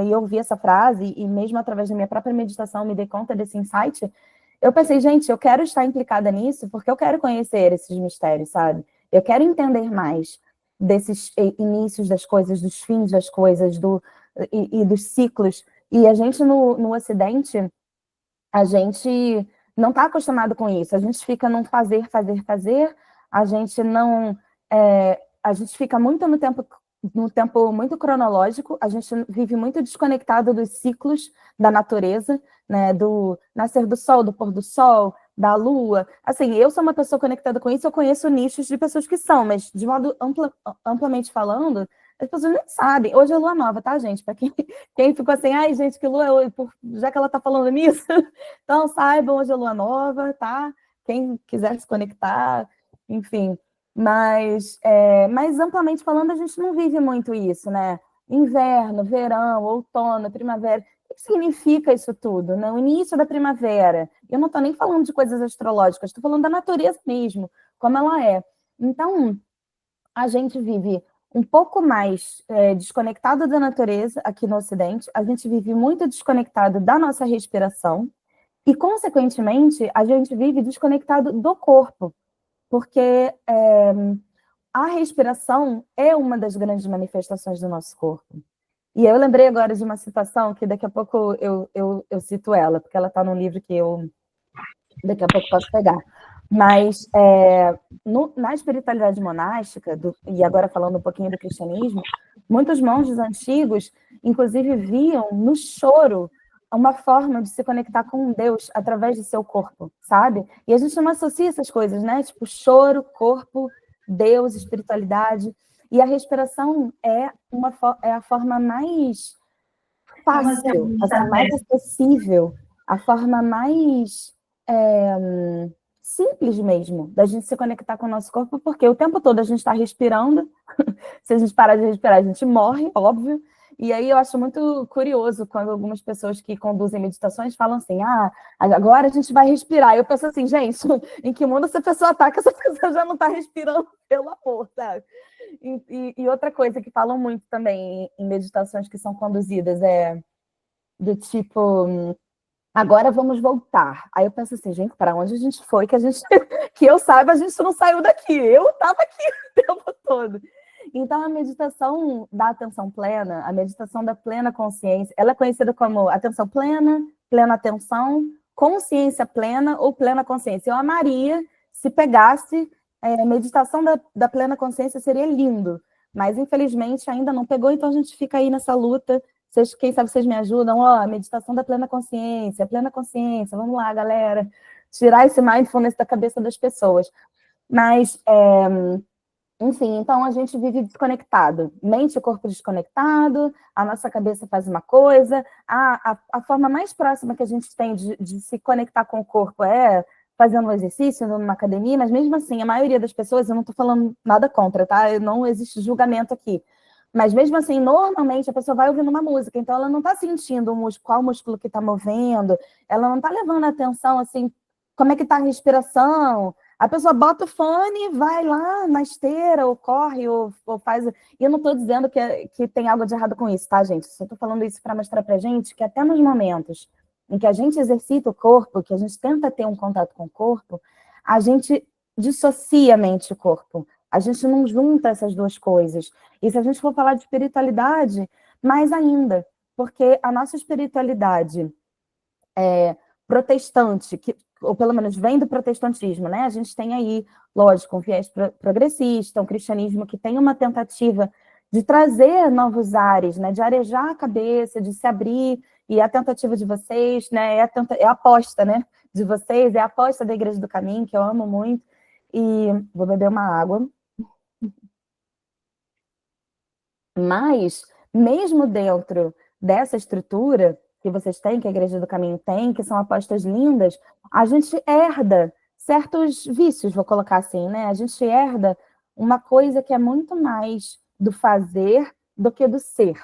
e eu ouvi essa frase, e mesmo através da minha própria meditação me dei conta desse insight, eu pensei, gente, eu quero estar implicada nisso porque eu quero conhecer esses mistérios, sabe? Eu quero entender mais desses inícios das coisas, dos fins das coisas, e dos ciclos. E a gente, no Ocidente, a gente não está acostumado com isso. A gente fica num fazer, fazer, fazer. A gente não... a gente fica muito no tempo muito cronológico, a gente vive muito desconectado dos ciclos da natureza, né, do nascer do sol, do pôr do sol, da lua. Assim, eu sou uma pessoa conectada com isso, eu conheço nichos de pessoas que são, mas de modo amplamente falando, as pessoas nem sabem. Hoje é lua nova, tá, gente? Para quem ficou assim, ai, gente, que lua é hoje? Já que ela tá falando nisso, então saibam, hoje é lua nova, tá? Quem quiser se conectar, enfim... Mas amplamente falando, a gente não vive muito isso, né? Inverno, verão, outono, primavera. O que significa isso tudo? Né? O início da primavera. Eu não estou nem falando de coisas astrológicas, estou falando da natureza mesmo, como ela é. Então, a gente vive um pouco mais desconectado da natureza aqui no Ocidente, a gente vive muito desconectado da nossa respiração e, consequentemente, a gente vive desconectado do corpo. Porque a respiração é uma das grandes manifestações do nosso corpo. E eu lembrei agora de uma situação que daqui a pouco eu cito ela, porque ela está num livro que eu daqui a pouco posso pegar. Mas na espiritualidade monástica, e agora falando um pouquinho do cristianismo, muitos monges antigos, inclusive, viam no choro uma forma de se conectar com Deus através do seu corpo, sabe? E a gente não associa essas coisas, né? Tipo, choro, corpo, Deus, espiritualidade. E a respiração é a forma mais fácil, assim, mais acessível, a forma mais simples mesmo da gente se conectar com o nosso corpo, porque o tempo todo a gente está respirando. Se a gente parar de respirar, a gente morre, óbvio. E aí eu acho muito curioso quando algumas pessoas que conduzem meditações falam assim, agora a gente vai respirar. Eu penso assim, gente, em que mundo essa pessoa está que essa pessoa já não está respirando, pelo amor, sabe? E outra coisa que falam muito também em meditações que são conduzidas é do tipo, agora vamos voltar. Aí eu penso assim, gente, para onde a gente foi que a gente, que eu saiba, a gente não saiu daqui. Eu estava aqui o tempo todo. Então, a meditação da atenção plena, a meditação da plena consciência, ela é conhecida como atenção plena, plena atenção, consciência plena ou plena consciência. Eu amaria se pegasse meditação da plena consciência, seria lindo, mas infelizmente ainda não pegou, então a gente fica aí nessa luta. Quem sabe vocês me ajudam? Meditação da plena consciência, vamos lá, galera. Tirar esse mindfulness da cabeça das pessoas. Mas enfim, então a gente vive desconectado, mente e corpo desconectado, a nossa cabeça faz uma coisa, a forma mais próxima que a gente tem de se conectar com o corpo é fazendo um exercício, numa academia, mas mesmo assim, a maioria das pessoas, eu não estou falando nada contra, tá? Não existe julgamento aqui. Mas mesmo assim, normalmente a pessoa vai ouvindo uma música, então ela não está sentindo qual músculo que está movendo, ela não está levando atenção, assim, como é que está a respiração. A pessoa bota o fone, vai lá na esteira, ou corre, ou faz... E eu não estou dizendo que tem algo de errado com isso, tá, gente? Só estou falando isso para mostrar para a gente que até nos momentos em que a gente exercita o corpo, que a gente tenta ter um contato com o corpo, a gente dissocia a mente e o corpo. A gente não junta essas duas coisas. E se a gente for falar de espiritualidade, mais ainda, porque a nossa espiritualidade protestante, ou pelo menos vem do protestantismo, né? A gente tem aí, lógico, um viés progressista, um cristianismo que tem uma tentativa de trazer novos ares, né? De arejar a cabeça, de se abrir, e a tentativa de vocês, né? É a aposta, né? De vocês, é a aposta da Igreja do Caminho, que eu amo muito, e vou beber uma água. Mas, mesmo dentro dessa estrutura que vocês têm, que a Igreja do Caminho tem, que são apostas lindas, a gente herda certos vícios, vou colocar assim, né? A gente herda uma coisa que é muito mais do fazer do que do ser.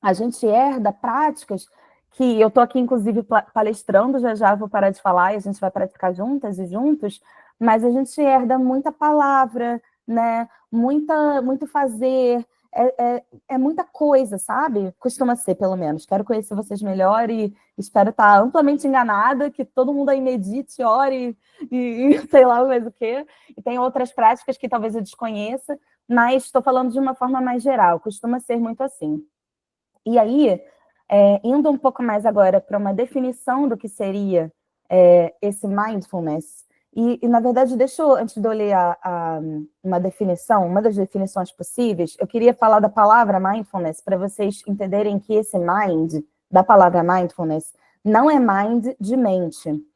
A gente herda práticas que eu estou aqui, inclusive, palestrando, já vou parar de falar e a gente vai praticar juntas e juntos, mas a gente herda muita palavra, né? Muito fazer, é muita coisa, sabe? Costuma ser, pelo menos. Quero conhecer vocês melhor e espero estar amplamente enganada, que todo mundo aí medite, ore e sei lá mais o quê. E tem outras práticas que talvez eu desconheça, mas estou falando de uma forma mais geral. Costuma ser muito assim. E aí, indo um pouco mais agora para uma definição do que seria esse mindfulness, na verdade, antes de eu ler uma definição, uma das definições possíveis, eu queria falar da palavra mindfulness, para vocês entenderem que esse mind, da palavra mindfulness, não é mind de mente.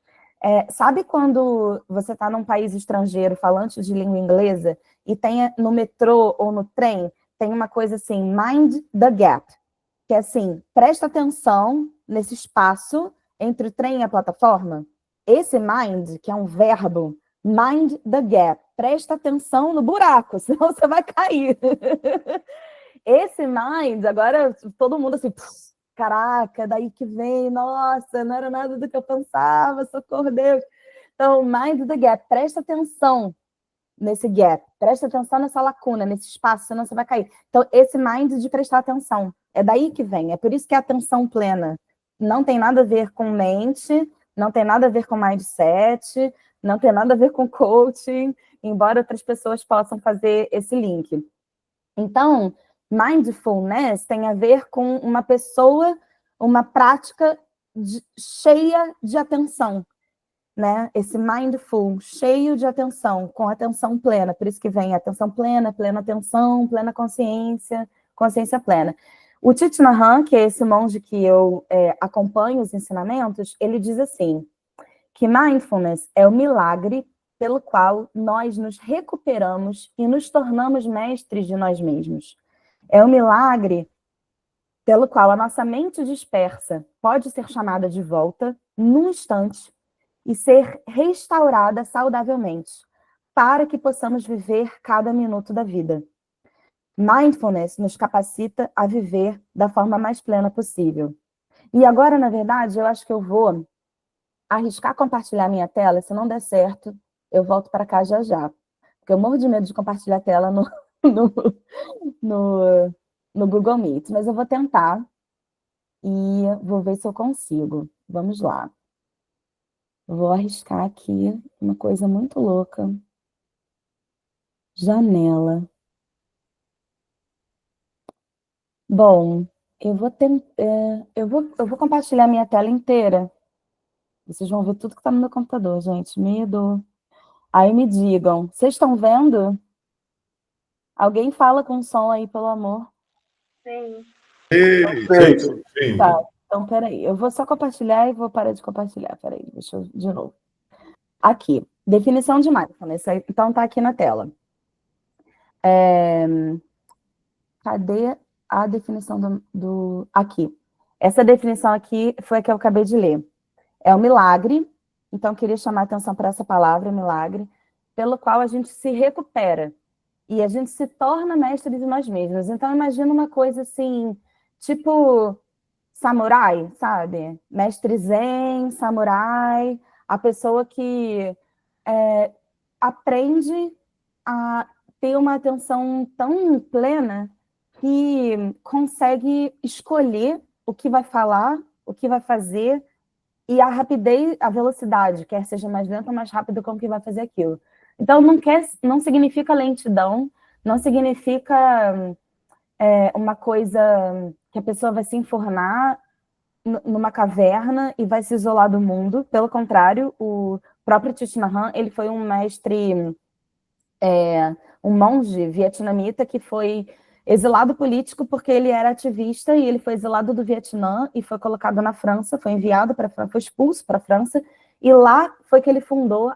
Sabe quando você está num país estrangeiro, falante de língua inglesa, e tem no metrô ou no trem, tem uma coisa assim, mind the gap, que é assim, presta atenção nesse espaço entre o trem e a plataforma. Esse mind, que é um verbo, mind the gap, presta atenção no buraco, senão você vai cair. Esse mind, agora todo mundo assim, caraca, daí que vem, nossa, não era nada do que eu pensava, socorro Deus. Então, mind the gap, presta atenção nesse gap, presta atenção nessa lacuna, nesse espaço, senão você vai cair. Então, esse mind de prestar atenção, é daí que vem, é por isso que é atenção plena. Não tem nada a ver com mente, não tem nada a ver com mindset, não tem nada a ver com coaching, embora outras pessoas possam fazer esse link. Então, mindfulness tem a ver com uma pessoa, uma prática cheia de atenção, né? Esse mindful, cheio de atenção, com atenção plena, por isso que vem atenção plena, plena atenção, plena consciência, consciência plena. O Thich Nhat Hanh, que é esse monge que eu acompanho os ensinamentos, ele diz assim, que mindfulness é o milagre pelo qual nós nos recuperamos e nos tornamos mestres de nós mesmos. É o milagre pelo qual a nossa mente dispersa pode ser chamada de volta num instante e ser restaurada saudavelmente, para que possamos viver cada minuto da vida. Mindfulness nos capacita a viver da forma mais plena possível. E agora, na verdade, eu acho que eu vou arriscar compartilhar minha tela. Se não der certo, eu volto para cá já já. Porque eu morro de medo de compartilhar a tela no, no, no Google Meet. Mas eu vou tentar e vou ver se eu consigo. Vamos lá. Vou arriscar aqui uma coisa muito louca. Janela. Bom, eu vou eu vou compartilhar minha tela inteira. Vocês vão ver tudo que está no meu computador, gente. Medo. Aí me digam, vocês estão vendo? Alguém fala com som aí, pelo amor. Sim. Sim. Tá, então peraí. Eu vou só compartilhar e vou parar de compartilhar. Peraí, deixa eu de novo. Aqui, definição de mindfulness. Então tá aqui na tela. Cadê a definição do... Aqui. Essa definição aqui foi a que eu acabei de ler. É o milagre, então eu queria chamar a atenção para essa palavra, milagre, pelo qual a gente se recupera e a gente se torna mestre de nós mesmos. Então imagina uma coisa assim, tipo samurai, sabe? Mestre zen, samurai, a pessoa que aprende a ter uma atenção tão plena que consegue escolher o que vai falar, o que vai fazer, e a rapidez, a velocidade, quer seja mais lenta ou mais rápido, como que vai fazer aquilo. Então, não significa lentidão, não significa uma coisa que a pessoa vai se enfornar numa caverna e vai se isolar do mundo. Pelo contrário, o próprio Thich Nhat Hanh, ele foi um mestre, um monge vietnamita que foi exilado político porque ele era ativista e ele foi exilado do Vietnã e foi colocado na França, foi enviado para a França, foi expulso para a França, e lá foi que ele fundou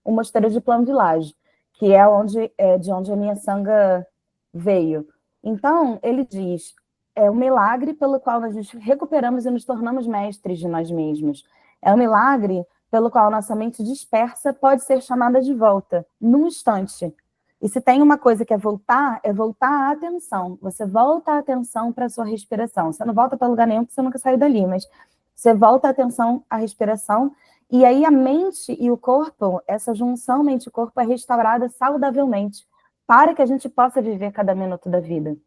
o mosteiro de Plano Village, que é de onde a minha sanga veio. Então, ele diz, é um milagre pelo qual nós nos recuperamos e nos tornamos mestres de nós mesmos. É um milagre pelo qual nossa mente dispersa pode ser chamada de volta, num instante. E se tem uma coisa que é voltar a atenção. Você volta a atenção para a sua respiração. Você não volta para lugar nenhum, porque você nunca saiu dali, mas você volta a atenção à respiração, e aí a mente e o corpo, essa junção mente e corpo é restaurada saudavelmente, para que a gente possa viver cada minuto da vida.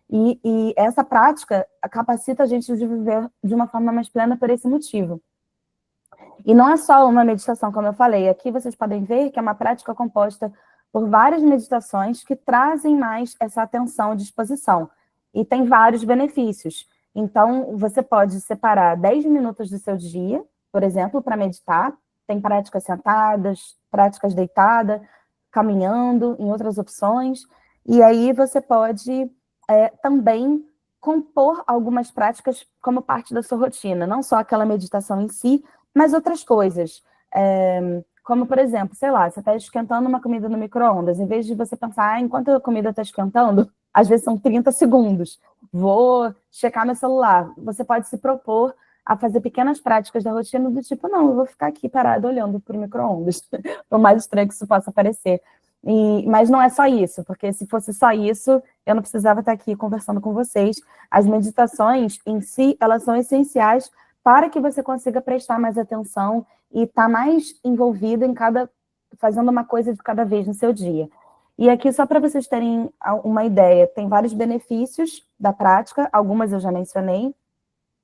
E essa prática capacita a gente de viver de uma forma mais plena por esse motivo. E não é só uma meditação, como eu falei. Aqui vocês podem ver que é uma prática composta por várias meditações que trazem mais essa atenção e disposição. E tem vários benefícios. Então, você pode separar 10 minutos do seu dia, por exemplo, para meditar. Tem práticas sentadas, práticas deitada, caminhando, em outras opções. E aí você pode também compor algumas práticas como parte da sua rotina. Não só aquela meditação em si, mas outras coisas. Como, por exemplo, sei lá, você está esquentando uma comida no micro-ondas, em vez de você pensar, enquanto a comida está esquentando, às vezes são 30 segundos, vou checar meu celular. Você pode se propor a fazer pequenas práticas da rotina do tipo, não, eu vou ficar aqui parado olhando para o micro-ondas, por mais estranho que isso possa parecer. Mas não é só isso, porque se fosse só isso, eu não precisava estar aqui conversando com vocês. As meditações em si, elas são essenciais para que você consiga prestar mais atenção e estar mais envolvido fazendo uma coisa de cada vez no seu dia. E aqui, só para vocês terem uma ideia, tem vários benefícios da prática, algumas eu já mencionei: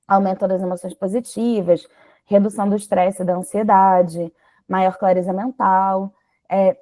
aumento das emoções positivas, redução do estresse e da ansiedade, maior clareza mental.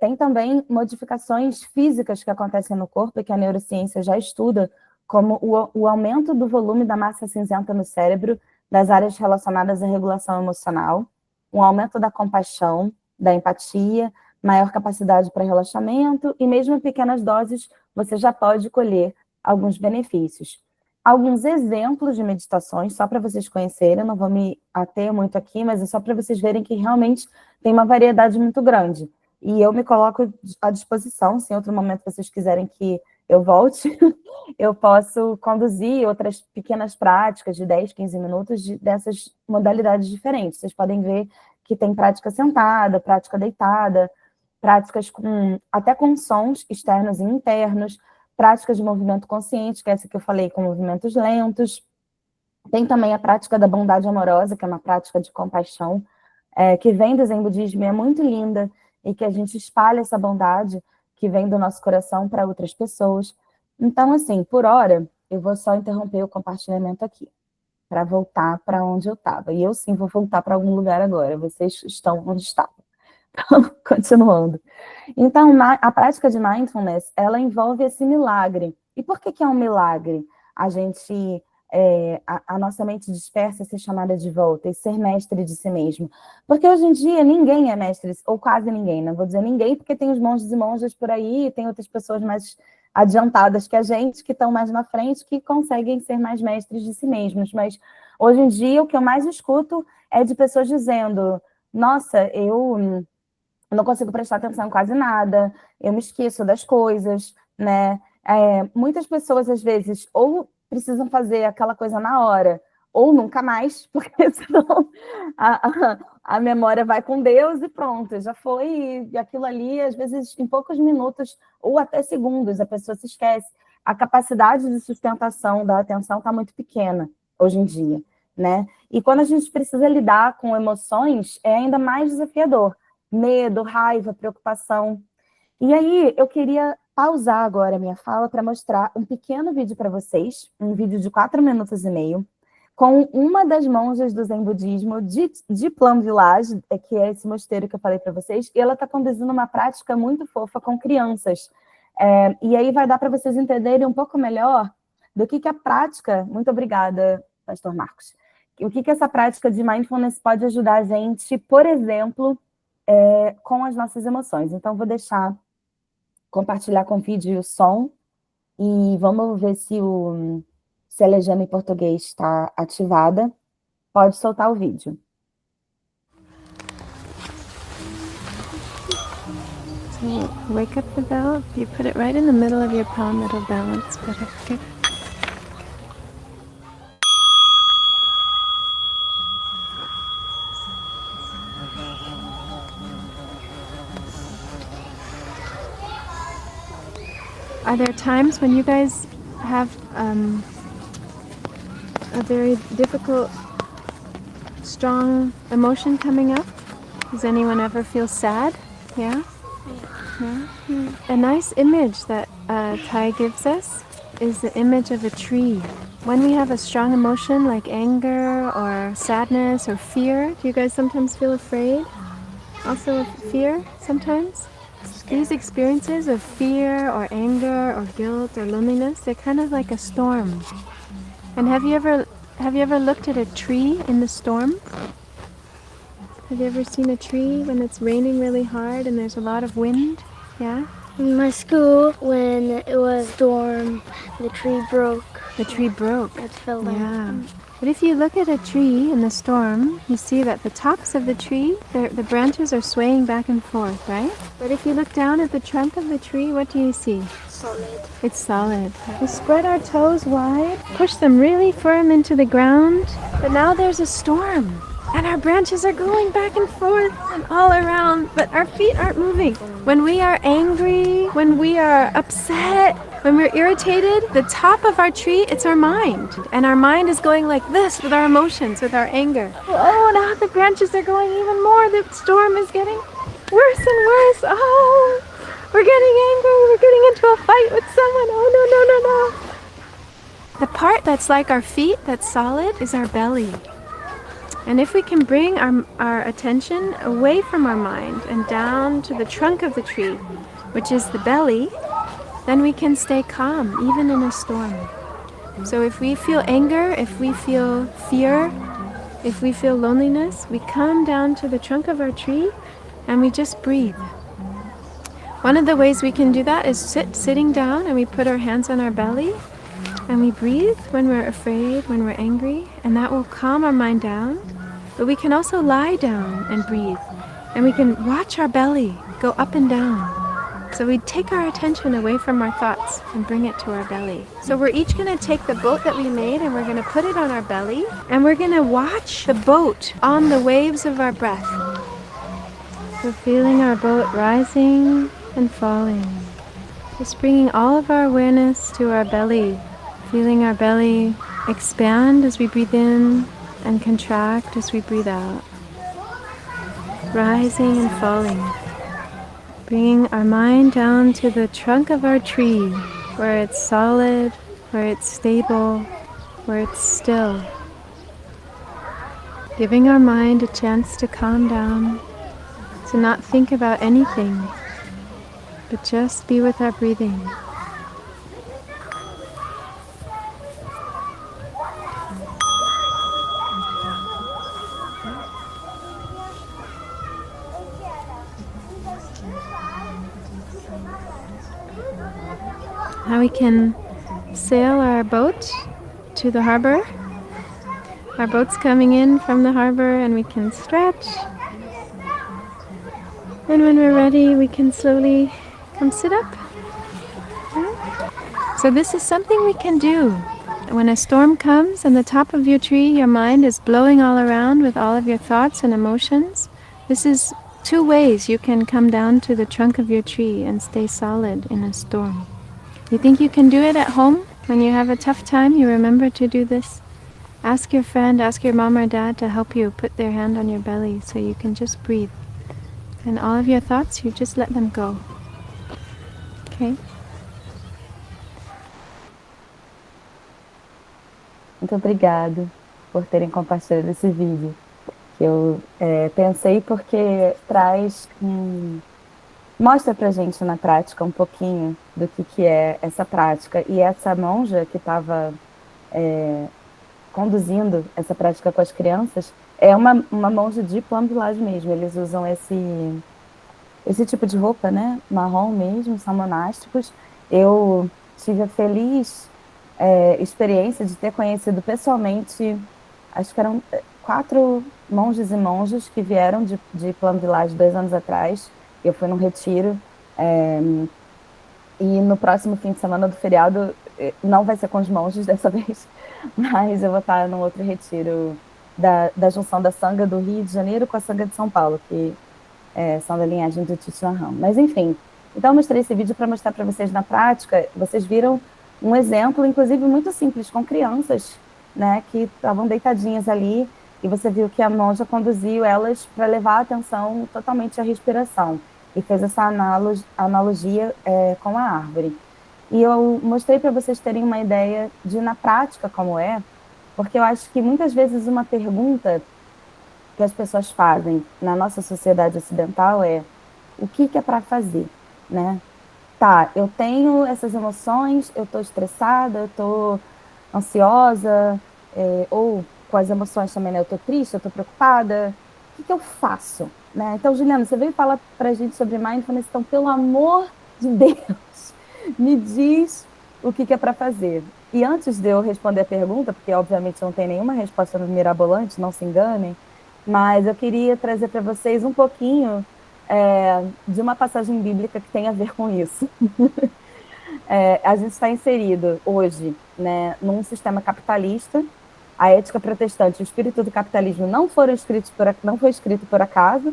Tem também modificações físicas que acontecem no corpo e que a neurociência já estuda, como o aumento do volume da massa cinzenta no cérebro, das áreas relacionadas à regulação emocional, um aumento da compaixão, da empatia, maior capacidade para relaxamento, e mesmo em pequenas doses você já pode colher alguns benefícios. alguns exemplos de meditações, só para vocês conhecerem, eu não vou me ater muito aqui, mas é só para vocês verem que realmente tem uma variedade muito grande. E eu me coloco à disposição, se em outro momento vocês quiserem que eu volte, eu posso conduzir outras pequenas práticas de 10, 15 minutos dessas modalidades diferentes. Vocês podem ver que tem prática sentada, prática deitada, práticas até com sons externos e internos, práticas de movimento consciente, que é essa que eu falei, com movimentos lentos. Tem também a prática da bondade amorosa, que é uma prática de compaixão, que vem do Zen Budismo e é muito linda, e que a gente espalha essa bondade que vem do nosso coração para outras pessoas. Então, assim, por hora, eu vou só interromper o compartilhamento aqui, para voltar para onde eu estava. E eu sim vou voltar para algum lugar agora, vocês estão onde estavam. Então, continuando. Então, a prática de mindfulness, ela envolve esse milagre. E por que é um milagre? A gente, a nossa mente dispersa ser chamada de volta e ser mestre de si mesmo. Porque hoje em dia ninguém é mestre, ou quase ninguém, não vou dizer ninguém, porque tem os monges e monjas por aí, e tem outras pessoas mais adiantadas que a gente, que estão mais na frente, que conseguem ser mais mestres de si mesmos. Mas hoje em dia o que eu mais escuto é de pessoas dizendo: nossa, eu não consigo prestar atenção em quase nada, eu me esqueço das coisas, né? Muitas pessoas, às vezes, ou precisam fazer aquela coisa na hora, ou nunca mais, porque senão a memória vai com Deus e pronto, já foi, e aquilo ali, às vezes, em poucos minutos, ou até segundos, a pessoa se esquece. A capacidade de sustentação da atenção está muito pequena, hoje em dia, né? E quando a gente precisa lidar com emoções, é ainda mais desafiador. Medo, raiva, preocupação. E aí, eu queria pausar agora a minha fala para mostrar um pequeno vídeo para vocês, um vídeo de 4 minutos e meio, com uma das monjas do Zen Budismo de Plum Village, que é esse mosteiro que eu falei para vocês, e ela está conduzindo uma prática muito fofa com crianças. E aí vai dar para vocês entenderem um pouco melhor do que a prática... Muito obrigada, Pastor Marcos. O que essa prática de mindfulness pode ajudar a gente, por exemplo, com as nossas emoções. Então, vou compartilhar com o vídeo o som e vamos ver se a legenda em português está ativada. Pode soltar o vídeo. So, wake up the bell. If you put it right in the middle of your palm, it'll balance better. Okay. Are there times when you guys have a very difficult, strong emotion coming up? Does anyone ever feel sad? Yeah? Yeah? A nice image that Tai gives us is the image of a tree. When we have a strong emotion like anger or sadness or fear, do you guys sometimes feel afraid? Also fear sometimes? These experiences of fear or anger or guilt or loneliness, they're kind of like a storm. And have you ever looked at a tree in the storm? Have you ever seen a tree when it's raining really hard and there's a lot of wind? Yeah? In my school, when it was storm, the tree broke. The tree broke. It fell down. Yeah. But if you look at a tree in the storm, you see that the tops of the tree, the branches are swaying back and forth, right? But if you look down at the trunk of the tree, what do you see? Solid. It's solid. We spread our toes wide, push them really firm into the ground, but now there's a storm. And our branches are going back and forth and all around, but our feet aren't moving. When we are angry, when we are upset, when we're irritated, the top of our tree, it's our mind. And our mind is going like this with our emotions, with our anger. Oh, now the branches are going even more. The storm is getting worse and worse. Oh, we're getting angry. We're getting into a fight with someone. Oh, no, no, no, no. The part that's like our feet, that's solid, is our belly. And if we can bring our attention away from our mind and down to the trunk of the tree, which is the belly, then we can stay calm, even in a storm. So if we feel anger, if we feel fear, if we feel loneliness, we come down to the trunk of our tree and we just breathe. One of the ways we can do that is sitting down and we put our hands on our belly And we breathe when we're afraid, when we're angry, and that will calm our mind down. But we can also lie down and breathe, and we can watch our belly go up and down. So we take our attention away from our thoughts and bring it to our belly. So we're each going to take the boat that we made and we're going to put it on our belly, and we're going to watch the boat on the waves of our breath. So feeling our boat rising and falling. Just bringing all of our awareness to our belly. Feeling our belly expand as we breathe in and contract as we breathe out. Rising and falling. Bringing our mind down to the trunk of our tree, where it's solid, where it's stable, where it's still. Giving our mind a chance to calm down, to not think about anything, but just be with our breathing. Now we can sail our boat to the harbor. Our boat's coming in from the harbor and we can stretch. And when we're ready, we can slowly come sit up. So this is something we can do. When a storm comes and the top of your tree, your mind is blowing all around with all of your thoughts and emotions. This is 2 ways you can come down to the trunk of your tree and stay solid in a storm. You think you can do it at home? When you have a tough time, you remember to do this? Ask your friend, ask your mom or dad to help you put their hand on your belly so you can just breathe. And all of your thoughts, you just let them go. Okay? Muito obrigada por terem compartilhado esse vídeo. Que eu pensei porque mostra pra gente na prática um pouquinho do que é essa prática. E essa monja que estava conduzindo essa prática com as crianças é uma monja de Plum Village mesmo. Eles usam esse tipo de roupa, né? Marrom mesmo, são monásticos. Eu tive a feliz experiência de ter conhecido pessoalmente, acho que eram 4 monges e monjas que vieram de Plum Village 2 anos atrás. Eu fui num retiro, e no próximo fim de semana do feriado, não vai ser com os monges dessa vez, mas eu vou estar num outro retiro da junção da Sangha do Rio de Janeiro com a Sangha de São Paulo, que são da linhagem do Thich Nhat Hanh. Mas enfim, então eu mostrei esse vídeo para mostrar para vocês na prática. Vocês viram um exemplo, inclusive muito simples, com crianças, né, que estavam deitadinhas ali, e você viu que a monja conduziu elas para levar a atenção totalmente à respiração. E fez essa analogia com a árvore. E eu mostrei para vocês terem uma ideia de, na prática, como é, porque eu acho que muitas vezes uma pergunta que as pessoas fazem na nossa sociedade ocidental é: o que é para fazer, né? Tá, eu tenho essas emoções, eu estou estressada, eu estou ansiosa, ou com as emoções também, né? Eu estou triste, eu estou preocupada, o que eu faço? Né? Então, Juliana, você veio falar para a gente sobre mindfulness, então, pelo amor de Deus, me diz o que é para fazer. E antes de eu responder a pergunta, porque obviamente não tem nenhuma resposta mirabolante, não se enganem, mas eu queria trazer para vocês um pouquinho de uma passagem bíblica que tem a ver com isso. A gente está inserido hoje, né, num sistema capitalista. A ética protestante e o espírito do capitalismo não foi escrito por acaso,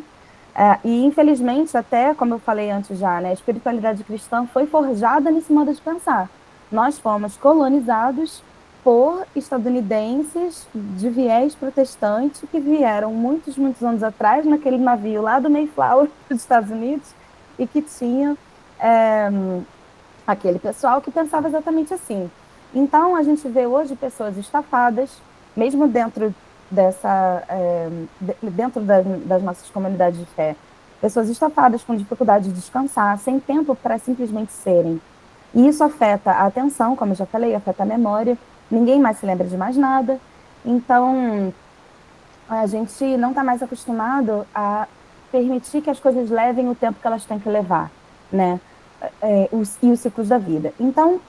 e infelizmente, até como eu falei antes já, né, a espiritualidade cristã foi forjada nesse modo de pensar. Nós fomos colonizados por estadunidenses de viés protestante que vieram muitos anos atrás naquele navio lá do Mayflower dos Estados Unidos, e que tinha aquele pessoal que pensava exatamente assim. Então a gente vê hoje pessoas estafadas, mesmo dentro das nossas comunidades de fé, pessoas estafadas com dificuldade de descansar, sem tempo para simplesmente serem. E isso afeta a atenção, como eu já falei, afeta a memória, ninguém mais se lembra de mais nada. Então, a gente não está mais acostumado a permitir que as coisas levem o tempo que elas têm que levar, né? E os ciclos da vida. Então,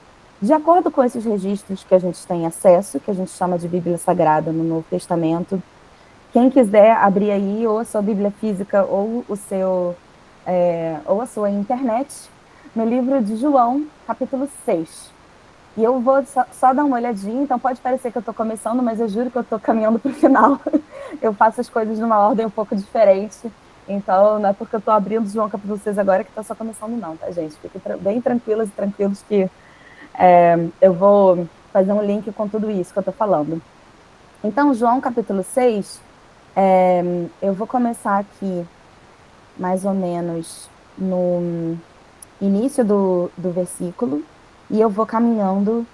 De acordo com esses registros que a gente tem acesso, que a gente chama de Bíblia Sagrada no Novo Testamento, quem quiser abrir aí ou a sua Bíblia física ou ou a sua internet, no livro de João, capítulo 6. E eu vou só dar uma olhadinha, então pode parecer que eu estou começando, mas eu juro que eu estou caminhando para o final. Eu faço as coisas numa ordem um pouco diferente, então não é porque eu estou abrindo João capítulo 6 agora que está só começando não, tá, gente? Fiquem bem tranquilas e tranquilos que eu vou fazer um link com tudo isso que eu estou falando. Então, João capítulo 6, eu vou começar aqui mais ou menos no início do versículo, e eu vou caminhando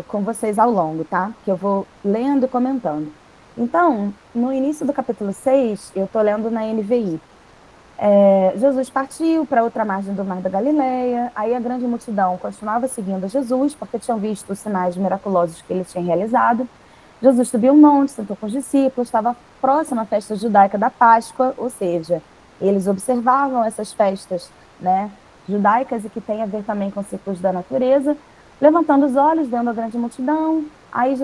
com vocês ao longo, tá? Que eu vou lendo e comentando. Então, no início do capítulo 6, eu estou lendo na NVI. Jesus partiu para outra margem do Mar da Galileia, aí a grande multidão continuava seguindo Jesus, porque tinham visto os sinais miraculosos que ele tinha realizado. Jesus subiu um monte, sentou com os discípulos, estava próximo à festa judaica da Páscoa, ou seja, eles observavam essas festas, né, judaicas e que tem a ver também com ciclos da natureza, levantando os olhos, vendo a grande multidão. Aí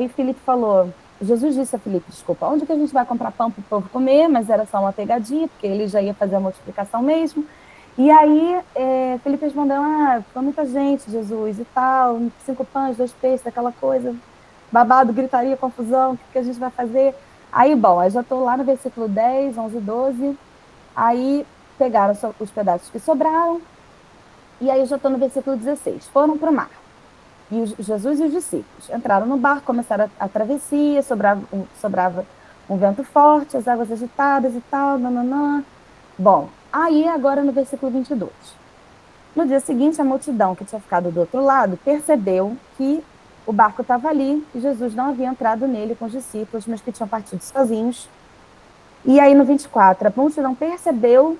Filipe falou, Jesus disse a Filipe, desculpa, onde que a gente vai comprar pão para o povo comer? Mas era só uma pegadinha, porque ele já ia fazer a multiplicação mesmo. E aí Filipe respondeu, foi muita gente, Jesus, e tal, 5 pães, 2 peixes, aquela coisa, babado, gritaria, confusão, o que a gente vai fazer? Aí, bom, eu já estou lá no versículo 10, 11, 12, aí pegaram os pedaços que sobraram, e aí eu já estou no versículo 16, foram para o mar. E Jesus e os discípulos entraram no barco, começaram a travessia, sobrava um vento forte, as águas agitadas e tal, nananã. Bom, aí agora no versículo 22. No dia seguinte, a multidão que tinha ficado do outro lado percebeu que o barco estava ali e Jesus não havia entrado nele com os discípulos, mas que tinham partido sozinhos. E aí no 24, a multidão percebeu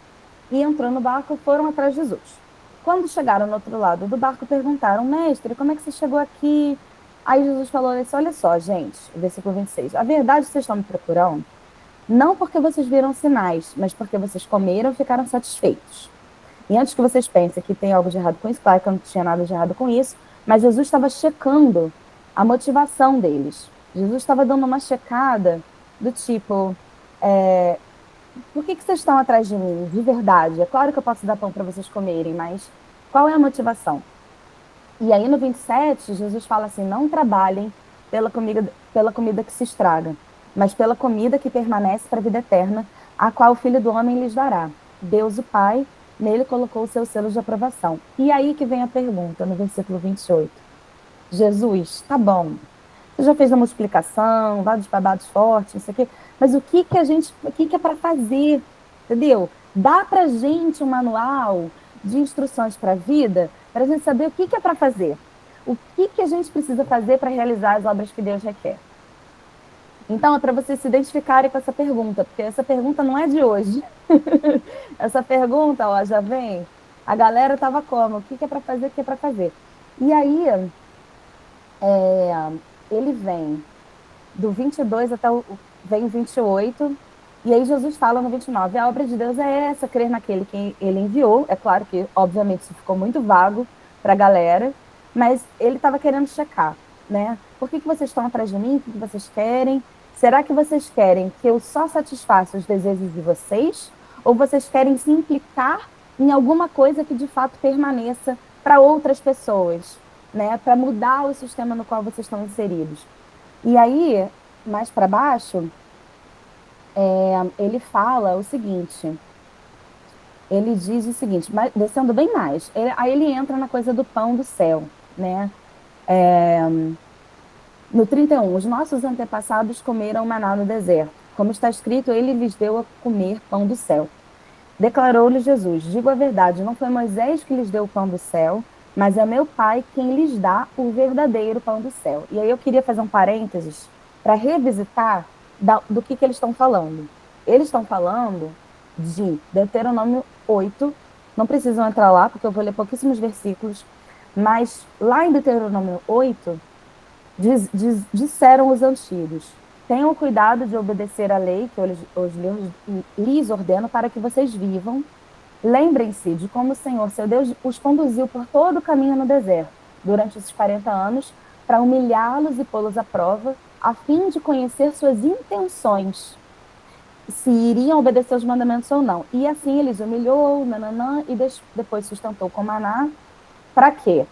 e entrou no barco e foram atrás de Jesus. Quando chegaram no outro lado do barco, perguntaram, mestre, como é que você chegou aqui? Aí Jesus falou, olha só, gente, versículo 26, a verdade vocês estão me procurando, não porque vocês viram sinais, mas porque vocês comeram e ficaram satisfeitos. E antes que vocês pensem que tem algo de errado com isso, claro que não tinha nada de errado com isso, mas Jesus estava checando a motivação deles. Jesus estava dando uma checada do tipo, por que vocês estão atrás de mim, de verdade? É claro que eu posso dar pão para vocês comerem, mas qual é a motivação? E aí no 27, Jesus fala assim, não trabalhem pela comida que se estraga, mas pela comida que permanece para a vida eterna, a qual o Filho do Homem lhes dará. Deus, o Pai, nele colocou os seus selos de aprovação. E aí que vem a pergunta, no versículo 28. Jesus, tá bom, você já fez a multiplicação, vários babados fortes, isso aqui, mas o que é para fazer, entendeu? Dá pra gente um manual de instruções para a vida, para a gente saber o que é para fazer. O que a gente precisa fazer para realizar as obras que Deus requer. Então, é para vocês se identificarem com essa pergunta, porque essa pergunta não é de hoje. Essa pergunta, ó, já vem, a galera estava como? O que é para fazer, o que é para fazer? E aí, ele vem do 22 até vem o 28, e aí Jesus fala no 29, a obra de Deus é essa, crer naquele que ele enviou. É claro que, obviamente, isso ficou muito vago para a galera, mas ele estava querendo checar, né? Por que vocês estão atrás de mim? O que vocês querem? Será que vocês querem que eu só satisfaça os desejos de vocês? Ou vocês querem se implicar em alguma coisa que de fato permaneça para outras pessoas, né? Para mudar o sistema no qual vocês estão inseridos. E aí, mais para baixo, ele fala o seguinte, ele diz o seguinte, descendo bem mais, aí ele entra na coisa do pão do céu, né? No 31, os nossos antepassados comeram maná no deserto. Como está escrito, ele lhes deu a comer pão do céu. Declarou-lhe Jesus, digo a verdade, não foi Moisés que lhes deu o pão do céu, mas é meu Pai quem lhes dá o verdadeiro pão do céu. E aí eu queria fazer um parênteses para revisitar do que eles estão falando. Eles estão falando de Deuteronômio 8, não precisam entrar lá, porque eu vou ler pouquíssimos versículos, mas lá em Deuteronômio 8, disseram os antigos, tenham cuidado de obedecer a lei que eu lhes ordeno para que vocês vivam. Lembrem-se de como o Senhor, seu Deus, os conduziu por todo o caminho no deserto, durante esses 40 anos para humilhá-los e pô-los à prova, a fim de conhecer suas intenções, se iriam obedecer os mandamentos ou não. E assim eles humilhou, nananã, e depois sustentou com maná. Para quê?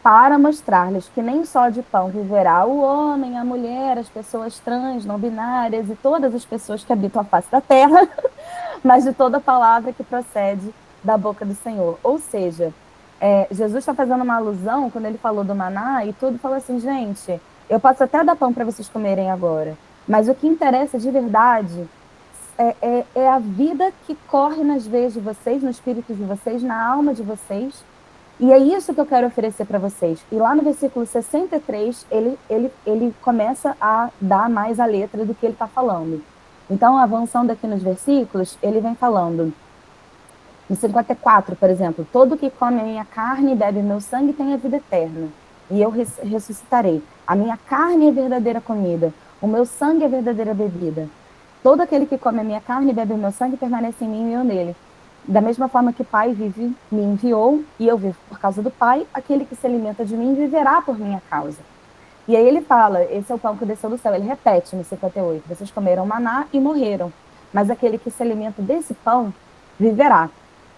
Para mostrar-lhes que nem só de pão viverá o homem, a mulher, as pessoas trans, não binárias e todas as pessoas que habitam a face da terra, mas de toda palavra que procede da boca do Senhor. Ou seja, Jesus está fazendo uma alusão, quando ele falou do maná e tudo, falou assim, gente, eu posso até dar pão para vocês comerem agora, mas o que interessa de verdade é a vida que corre nas veias de vocês, no espírito de vocês, na alma de vocês, e é isso que eu quero oferecer para vocês. E lá no versículo 63, ele começa a dar mais a letra do que ele está falando. Então, avançando aqui nos versículos, ele vem falando, no 54, por exemplo, todo que come a minha carne e bebe meu sangue tem a vida eterna, e eu ressuscitarei. A minha carne é verdadeira comida, o meu sangue é verdadeira bebida. Todo aquele que come a minha carne e bebe o meu sangue permanece em mim e eu nele. Da mesma forma que o Pai vive, me enviou, e eu vivo por causa do Pai, aquele que se alimenta de mim viverá por minha causa. E aí ele fala, esse é o pão que desceu do céu. Ele repete no 58, vocês comeram maná e morreram, mas aquele que se alimenta desse pão viverá.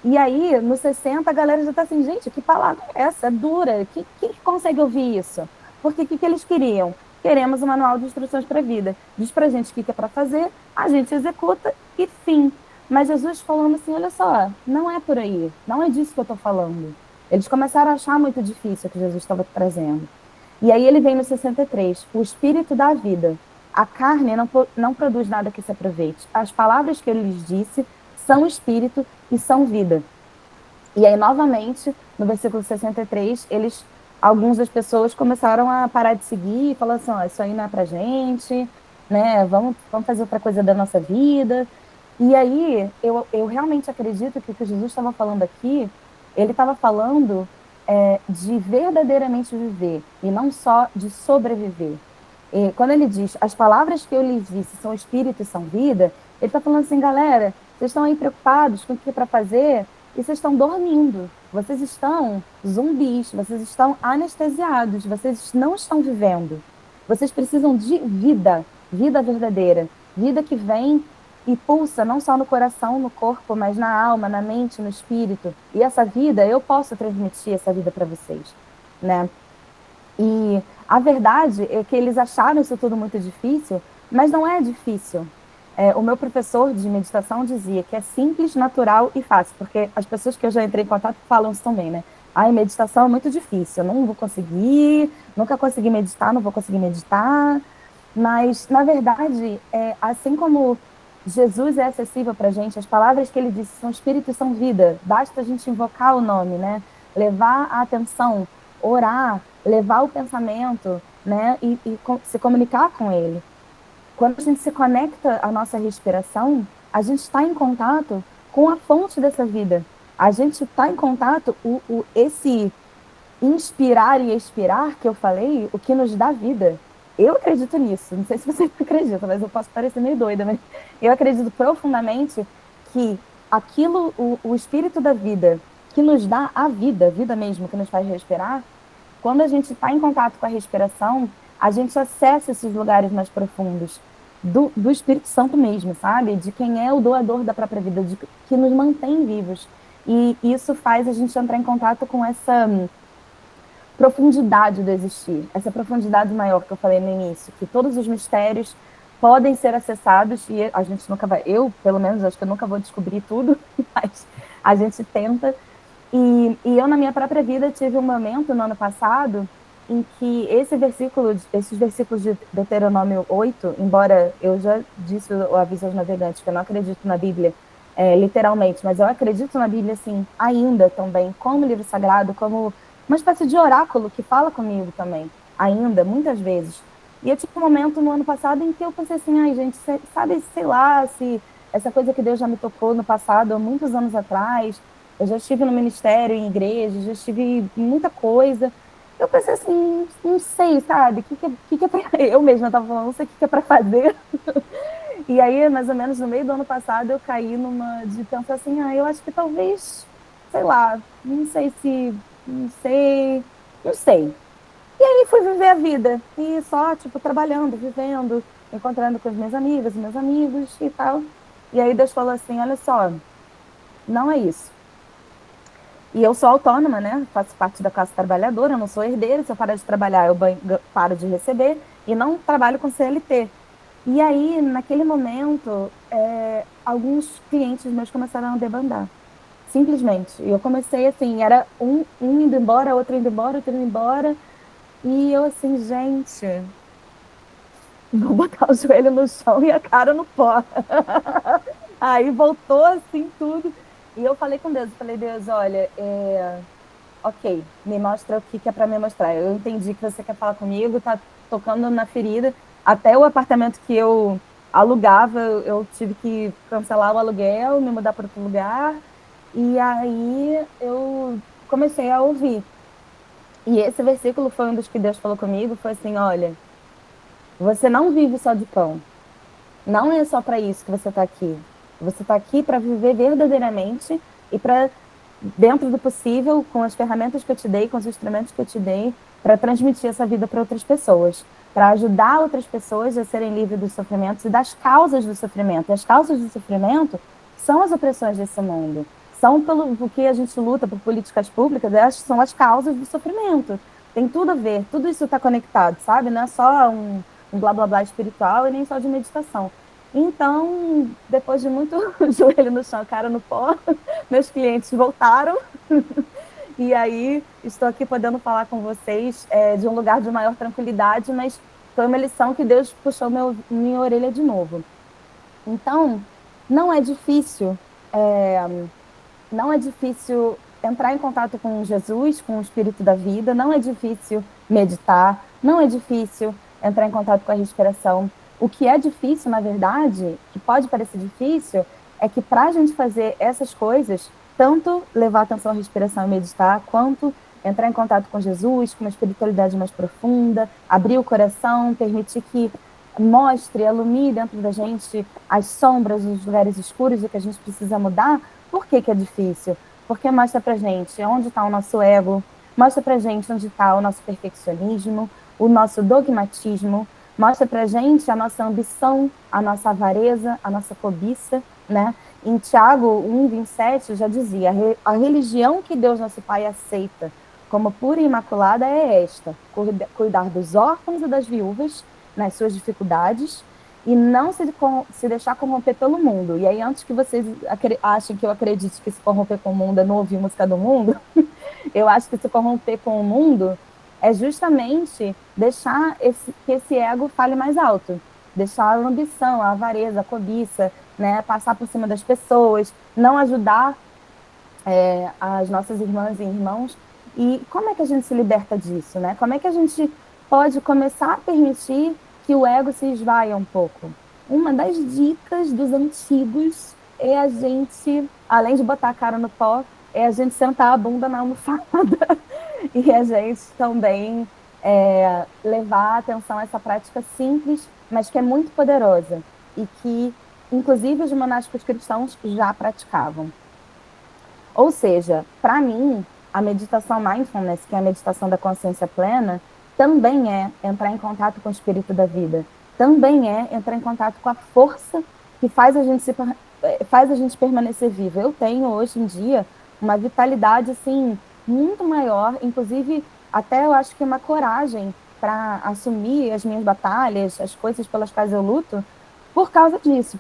E aí, no 60, a galera já está assim, gente, que palavra é essa? É dura. Quem consegue ouvir isso? Porque o que eles queriam? Queremos um manual de instruções para a vida. Diz para a gente o que é para fazer, a gente executa e fim. Mas Jesus falando assim, olha só, não é por aí, não é disso que eu estou falando. Eles começaram a achar muito difícil o que Jesus estava trazendo. E aí ele vem no 63, o espírito da vida. A carne não produz nada que se aproveite. As palavras que eu lhes disse são espírito e são vida. E aí, novamente, no versículo 63, algumas das pessoas começaram a parar de seguir e falar assim, isso aí não é pra gente, né? Vamos fazer outra coisa da nossa vida. E aí, eu realmente acredito que o que Jesus estava falando aqui, ele estava falando de verdadeiramente viver, e não só de sobreviver. E quando ele diz, as palavras que eu lhes disse são espírito e são vida, ele está falando assim, galera, vocês estão aí preocupados com o que é para fazer, e vocês estão dormindo, vocês estão zumbis, vocês estão anestesiados, vocês não estão vivendo. Vocês precisam de vida, vida verdadeira, vida que vem e pulsa não só no coração, no corpo, mas na alma, na mente, no espírito. E essa vida, eu posso transmitir essa vida para vocês, né? E a verdade é que eles acharam isso tudo muito difícil, mas não é difícil. O meu professor de meditação dizia que é simples, natural e fácil, porque as pessoas que eu já entrei em contato falam isso também, né? Meditação é muito difícil, eu não vou conseguir, nunca consegui meditar, não vou conseguir meditar. Mas, na verdade, assim como Jesus é acessível para a gente, as palavras que ele disse são espírito e são vida, basta a gente invocar o nome, né? Levar a atenção, orar, levar o pensamento, né? E se comunicar com ele. Quando a gente se conecta à nossa respiração, a gente está em contato com a fonte dessa vida. A gente está em contato, esse inspirar e expirar que eu falei, o que nos dá vida. Eu acredito nisso, não sei se você acredita, mas eu posso parecer meio doida, mas eu acredito profundamente que aquilo, o espírito da vida, que nos dá a vida mesmo, que nos faz respirar, quando a gente está em contato com a respiração, a gente acessa esses lugares mais profundos do Espírito Santo mesmo, sabe? De quem é o doador da própria vida, que nos mantém vivos. E isso faz a gente entrar em contato com essa profundidade do existir, essa profundidade maior que eu falei no início, que todos os mistérios podem ser acessados e a gente nunca vai, eu pelo menos acho que eu nunca vou descobrir tudo, mas a gente tenta. E eu na minha própria vida tive um momento no ano passado em que esses versículos de Deuteronômio 8, embora eu já disse o aviso aos navegantes que eu não acredito na Bíblia literalmente, mas eu acredito na Bíblia assim, ainda também, como livro sagrado, como uma espécie de oráculo que fala comigo também, ainda, muitas vezes. E eu tive um momento no ano passado em que eu pensei assim, gente, sabe, sei lá, se essa coisa que Deus já me tocou no passado, há muitos anos atrás, eu já estive no ministério, em igreja, já estive em muita coisa. Eu pensei assim, não sei, sabe, que é pra... Eu mesma estava falando, não sei o que é para fazer. E aí, mais ou menos no meio do ano passado, eu caí numa de pensar assim, eu acho que talvez, sei lá, não sei se não sei, não sei. E aí fui viver a vida, e só, tipo, trabalhando, vivendo, encontrando com as minhas amigas e meus amigos e tal. E aí Deus falou assim, olha só, não é isso. E eu sou autônoma, né? Faço parte da classe trabalhadora, eu não sou herdeira. Se eu parar de trabalhar, eu paro de receber e não trabalho com CLT. E aí, naquele momento, alguns clientes meus começaram a debandar, simplesmente. E eu comecei assim, era um indo embora, outro indo embora, outro indo embora. E eu assim, gente, vou botar o joelho no chão e a cara no pó. Aí voltou assim tudo. E eu falei com Deus, eu falei, Deus, olha, ok, me mostra o que é para me mostrar. Eu entendi que você quer falar comigo, tá tocando na ferida. Até o apartamento que eu alugava, eu tive que cancelar o aluguel, me mudar para outro lugar. E aí eu comecei a ouvir. E esse versículo foi um dos que Deus falou comigo, foi assim, olha, você não vive só de pão. Não é só para isso que você está aqui. Você está aqui para viver verdadeiramente e para, dentro do possível, com as ferramentas que eu te dei, com os instrumentos que eu te dei, para transmitir essa vida para outras pessoas, para ajudar outras pessoas a serem livres dos sofrimentos e das causas do sofrimento. E as causas do sofrimento são as opressões desse mundo. São pelo que a gente luta por políticas públicas, são as causas do sofrimento. Tem tudo a ver, tudo isso está conectado, sabe? Não é só um blá blá blá espiritual e nem só de meditação. Então, depois de muito joelho no chão, cara no pó, meus clientes voltaram. E aí, estou aqui podendo falar com vocês de um lugar de maior tranquilidade, mas foi uma lição que Deus puxou minha orelha de novo. Então, não é difícil, não é difícil entrar em contato com Jesus, com o Espírito da vida, não é difícil meditar, não é difícil entrar em contato com a respiração. O que é difícil, na verdade, que pode parecer difícil, é que para a gente fazer essas coisas, tanto levar atenção à respiração e meditar, quanto entrar em contato com Jesus, com uma espiritualidade mais profunda, abrir o coração, permitir que mostre, ilumine dentro da gente as sombras, os lugares escuros e que a gente precisa mudar. Por que é difícil? Porque mostra pra gente onde está o nosso ego, mostra pra gente onde está o nosso perfeccionismo, o nosso dogmatismo, mostra pra gente a nossa ambição, a nossa avareza, a nossa cobiça, né? Em Tiago 1:27 já dizia, a religião que Deus nosso Pai aceita como pura e imaculada é esta, cuidar dos órfãos e das viúvas nas suas dificuldades e não se deixar corromper pelo mundo. E aí, antes que vocês achem que eu acredite que se corromper com o mundo é não ouvir música do mundo, eu acho que se corromper com o mundo é justamente deixar que esse ego fale mais alto, deixar a ambição, a avareza, a cobiça, né, passar por cima das pessoas, não ajudar as nossas irmãs e irmãos. E como é que a gente se liberta disso, né? Como é que a gente pode começar a permitir que o ego se esvaia um pouco? Uma das dicas dos antigos é a gente, além de botar a cara no pó, é a gente sentar a bunda na almofada e a gente também levar a atenção a essa prática simples, mas que é muito poderosa e que, inclusive, os monásticos cristãos já praticavam. Ou seja, para mim, a meditação mindfulness, que é a meditação da consciência plena, também é entrar em contato com o espírito da vida, também é entrar em contato com a força que faz a gente permanecer vivo. Eu tenho, hoje em dia, uma vitalidade, assim, muito maior, inclusive, até eu acho que uma coragem para assumir as minhas batalhas, as coisas pelas quais eu luto, por causa disso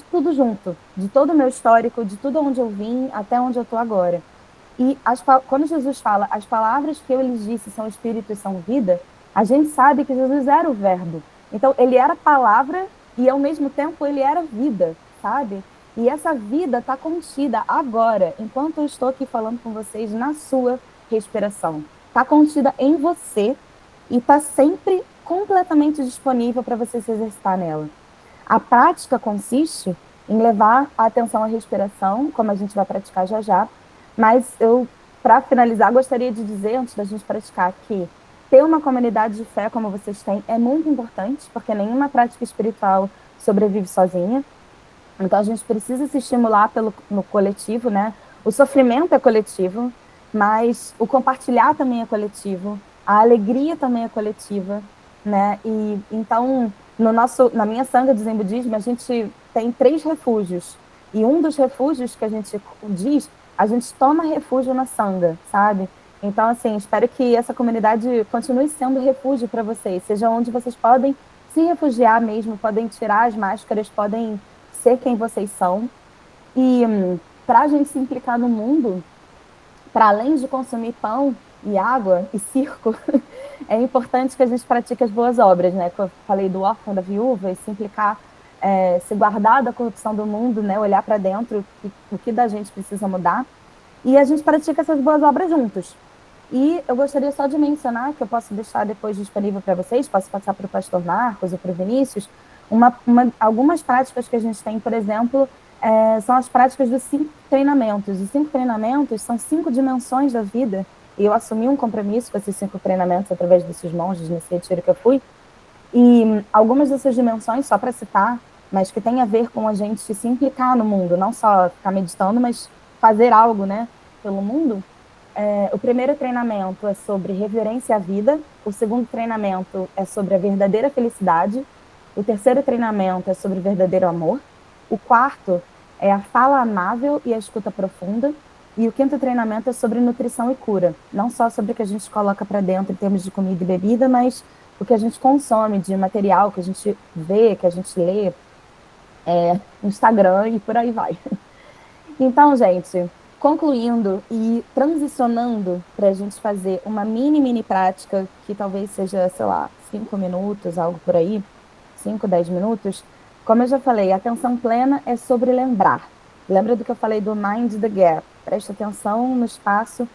tudo junto, de todo o meu histórico, de tudo onde eu vim, até onde eu estou agora. E quando Jesus fala, as palavras que eu lhes disse são espírito e são vida, a gente sabe que Jesus era o verbo. Então, ele era palavra e, ao mesmo tempo, ele era vida, sabe? E essa vida está contida agora, enquanto eu estou aqui falando com vocês, na sua respiração. Está contida em você e está sempre completamente disponível para você se exercitar nela. A prática consiste em levar a atenção à respiração, como a gente vai praticar já já, mas eu, para finalizar, gostaria de dizer, antes da gente praticar, que ter uma comunidade de fé como vocês têm é muito importante, porque nenhuma prática espiritual sobrevive sozinha. Então, a gente precisa se estimular no coletivo, né? O sofrimento é coletivo. mas o compartilhar também é coletivo, a alegria também é coletiva, né? E então, na minha sanga de Zen Budismo, a gente tem 3 refúgios. E um dos refúgios que a gente diz, a gente toma refúgio na sanga, sabe? Então, assim, espero que essa comunidade continue sendo refúgio para vocês, seja onde vocês podem se refugiar mesmo, podem tirar as máscaras, podem ser quem vocês são. E para a gente se implicar no mundo, para além de consumir pão e água e circo, é importante que a gente pratique as boas obras, né? Que eu falei do órfão, da viúva, e se implicar, se guardar da corrupção do mundo, né? Olhar para dentro o que da gente precisa mudar. E a gente pratica essas boas obras juntos. E eu gostaria só de mencionar, que eu posso deixar depois disponível para vocês, posso passar para o pastor Marcos ou para o Vinícius, algumas práticas que a gente tem, por exemplo, são as práticas dos 5 treinamentos. Os 5 treinamentos são 5 dimensões da vida, e eu assumi um compromisso com esses 5 treinamentos através desses monges nesse retiro que eu fui. E algumas dessas dimensões, só para citar, mas que tem a ver com a gente se implicar no mundo, não só ficar meditando, mas fazer algo, né, pelo mundo. O primeiro treinamento é sobre reverência à vida, o segundo treinamento é sobre a verdadeira felicidade, o terceiro treinamento é sobre o verdadeiro amor, o quarto é a fala amável e a escuta profunda, e o quinto treinamento é sobre nutrição e cura, não só sobre o que a gente coloca para dentro em termos de comida e bebida, mas o que a gente consome de material, que a gente vê, que a gente lê, Instagram e por aí vai. Então, gente, concluindo e transicionando para a gente fazer uma mini prática, que talvez seja, sei lá, 5 minutos, algo por aí, 5, 10 minutos, como eu já falei, a atenção plena é sobre lembrar. Lembra do que eu falei do Mind the Gap? Preste atenção no espaço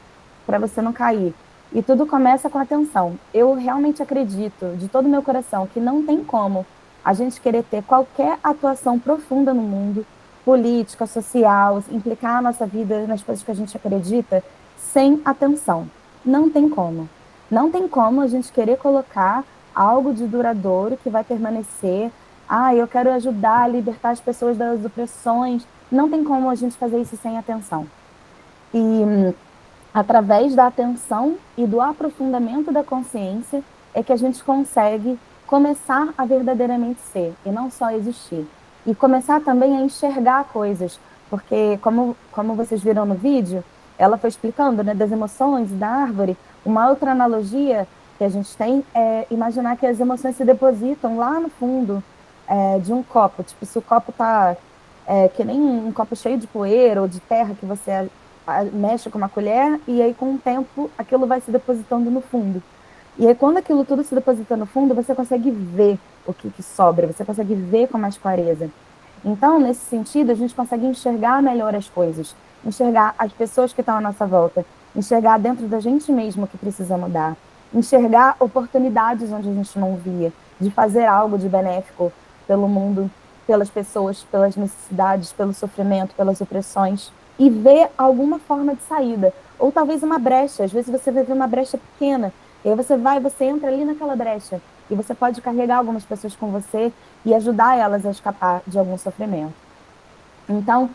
para você não cair. E tudo começa com atenção. Eu realmente acredito, de todo o meu coração, que não tem como a gente querer ter qualquer atuação profunda no mundo, política, social, implicar a nossa vida nas coisas que a gente acredita, sem atenção. Não tem como. Não tem como a gente querer colocar algo de duradouro que vai permanecer. Eu quero ajudar a libertar as pessoas das opressões. Não tem como a gente fazer isso sem atenção. E através da atenção e do aprofundamento da consciência é que a gente consegue começar a verdadeiramente ser, e não só existir. E começar também a enxergar coisas, porque como vocês viram no vídeo, ela foi explicando, né, das emoções da árvore. Uma outra analogia que a gente tem é imaginar que as emoções se depositam lá no fundo de um copo. Tipo, se o copo está que nem um copo cheio de poeira ou de terra que você mexe com uma colher, e aí com o tempo aquilo vai se depositando no fundo. E aí quando aquilo tudo se deposita no fundo, você consegue ver o que sobra, você consegue ver com mais clareza. Então, nesse sentido, a gente consegue enxergar melhor as coisas, enxergar as pessoas que estão à nossa volta, enxergar dentro da gente mesmo o que precisa mudar, enxergar oportunidades onde a gente não via, de fazer algo de benéfico pelo mundo, pelas pessoas, pelas necessidades, pelo sofrimento, pelas opressões, e ver alguma forma de saída, ou talvez uma brecha. Às vezes você vai ver uma brecha pequena, e aí você entra ali naquela brecha, e você pode carregar algumas pessoas com você e ajudar elas a escapar de algum sofrimento. Então,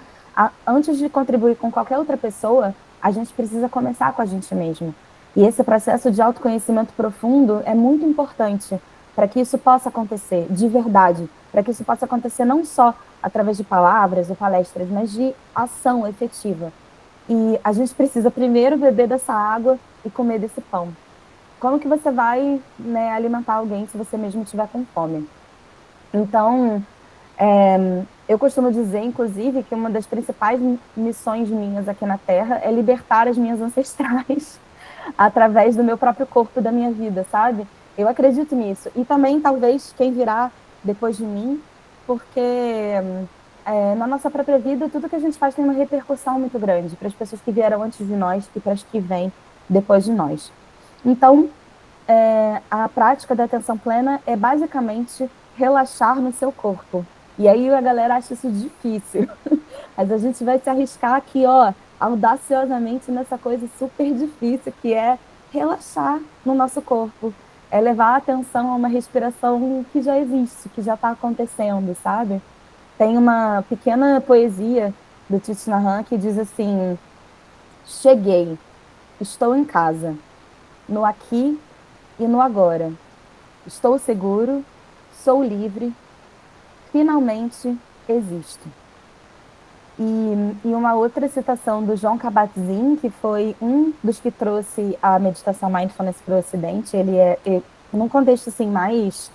antes de contribuir com qualquer outra pessoa, a gente precisa começar com a gente mesmo. E esse processo de autoconhecimento profundo é muito importante para que isso possa acontecer de verdade, para que isso possa acontecer não só através de palavras ou palestras, mas de ação efetiva. E a gente precisa primeiro beber dessa água e comer desse pão. Como que você vai, né, alimentar alguém se você mesmo estiver com fome? Então, eu costumo dizer, inclusive, que uma das principais missões minhas aqui na Terra é libertar as minhas ancestrais através do meu próprio corpo e da minha vida, sabe? Eu acredito nisso. E também, talvez, quem virá depois de mim, porque na nossa própria vida, tudo que a gente faz tem uma repercussão muito grande para as pessoas que vieram antes de nós e para as que vêm depois de nós. Então, a prática da atenção plena é basicamente relaxar no seu corpo. E aí a galera acha isso difícil. Mas a gente vai se arriscar aqui, audaciosamente nessa coisa super difícil, que é relaxar no nosso corpo. É levar a atenção a uma respiração que já existe, que já está acontecendo, sabe? Tem uma pequena poesia do Thich Nhat Hanh que diz assim: cheguei. Estou em casa, no aqui e no agora. Estou seguro, sou livre, finalmente existo. E uma outra citação do Jon Kabat-Zinn, que foi um dos que trouxe a meditação mindfulness para o Ocidente, num contexto assim, mais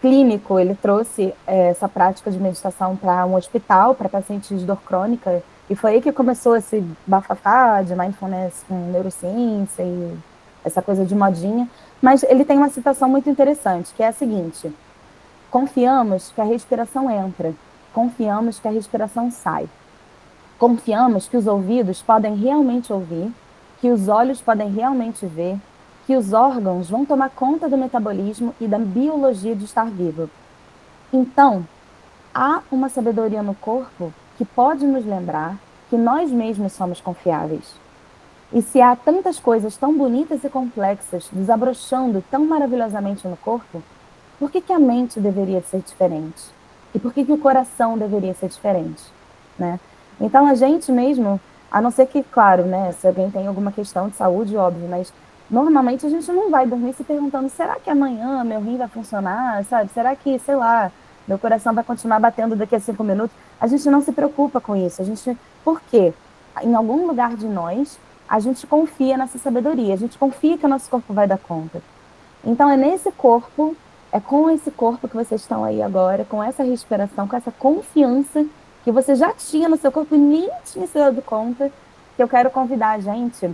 clínico, ele trouxe essa prática de meditação para um hospital, para pacientes de dor crônica, e foi aí que começou esse bafafá de mindfulness com neurociência e essa coisa de modinha. Mas ele tem uma citação muito interessante, que é a seguinte: confiamos que a respiração entra, confiamos que a respiração sai. Confiamos que os ouvidos podem realmente ouvir, que os olhos podem realmente ver, que os órgãos vão tomar conta do metabolismo e da biologia de estar vivo. Então, há uma sabedoria no corpo que pode nos lembrar que nós mesmos somos confiáveis. E se há tantas coisas tão bonitas e complexas desabrochando tão maravilhosamente no corpo, por que a mente deveria ser diferente? E por que o coração deveria ser diferente, né? Então, a gente mesmo, a não ser que, claro, né, se alguém tem alguma questão de saúde, óbvio, mas normalmente a gente não vai dormir se perguntando, será que amanhã meu rim vai funcionar, sabe? Será que, sei lá, meu coração vai continuar batendo daqui a 5 minutos? A gente não se preocupa com isso. Por quê? Em algum lugar de nós, a gente confia nessa sabedoria, a gente confia que o nosso corpo vai dar conta. Então, é com esse corpo que vocês estão aí agora, com essa respiração, com essa confiança que você já tinha no seu corpo e nem tinha se dado conta, que eu quero convidar a gente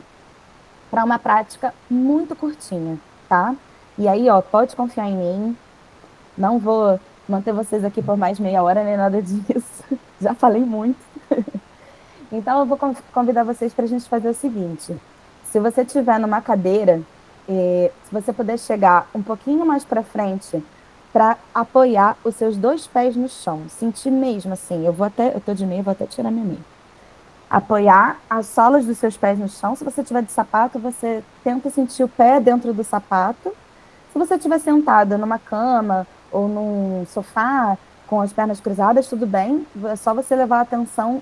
para uma prática muito curtinha, tá? E aí, ó, pode confiar em mim, não vou manter vocês aqui por mais meia hora nem nada disso, já falei muito. Então, eu vou convidar vocês para a gente fazer o seguinte: se você estiver numa cadeira, se você puder chegar um pouquinho mais para frente, para apoiar os seus 2 pés no chão, sentir mesmo assim, eu tô de meia, vou até tirar minha meia. Apoiar as solas dos seus pés no chão. Se você tiver de sapato, você tenta sentir o pé dentro do sapato. Se você estiver sentada numa cama ou num sofá com as pernas cruzadas, tudo bem, é só você levar a atenção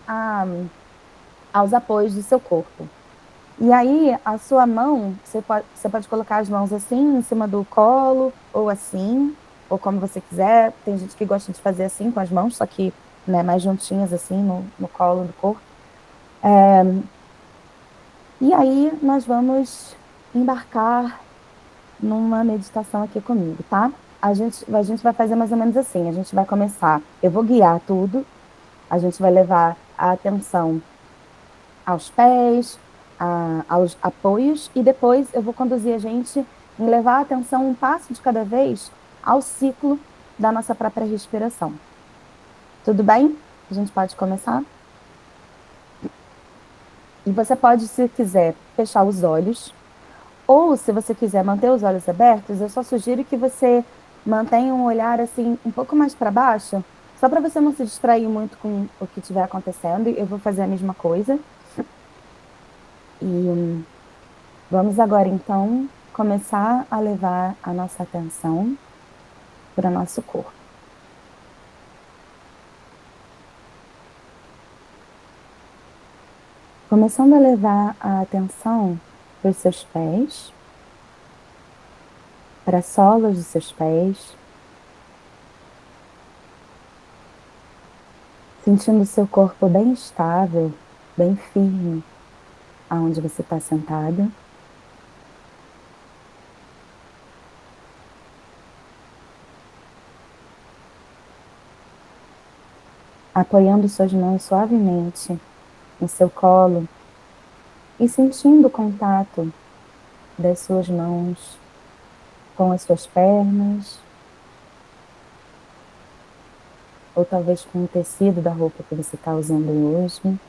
aos apoios do seu corpo. E aí, a sua mão, você pode colocar as mãos assim, em cima do colo, ou assim, ou como você quiser. Tem gente que gosta de fazer assim com as mãos, só que, né, mais juntinhas assim, no colo do corpo. E aí, nós vamos embarcar numa meditação aqui comigo, tá? A gente vai fazer mais ou menos assim, a gente vai começar, eu vou guiar tudo, a gente vai levar a atenção aos pés, aos apoios, e depois eu vou conduzir a gente em levar a atenção um passo de cada vez ao ciclo da nossa própria respiração. Tudo bem? A gente pode começar? E você pode, se quiser, fechar os olhos, ou se você quiser manter os olhos abertos, eu só sugiro que você mantenha um olhar assim um pouco mais para baixo, só para você não se distrair muito com o que estiver acontecendo. Eu vou fazer a mesma coisa. E vamos agora, então, começar a levar a nossa atenção para o nosso corpo. Começando a levar a atenção para os seus pés, para as solas dos seus pés, sentindo o seu corpo bem estável, bem firme, aonde você está sentado. Apoiando suas mãos suavemente no seu colo e sentindo o contato das suas mãos com as suas pernas, ou talvez com o tecido da roupa que você está usando hoje.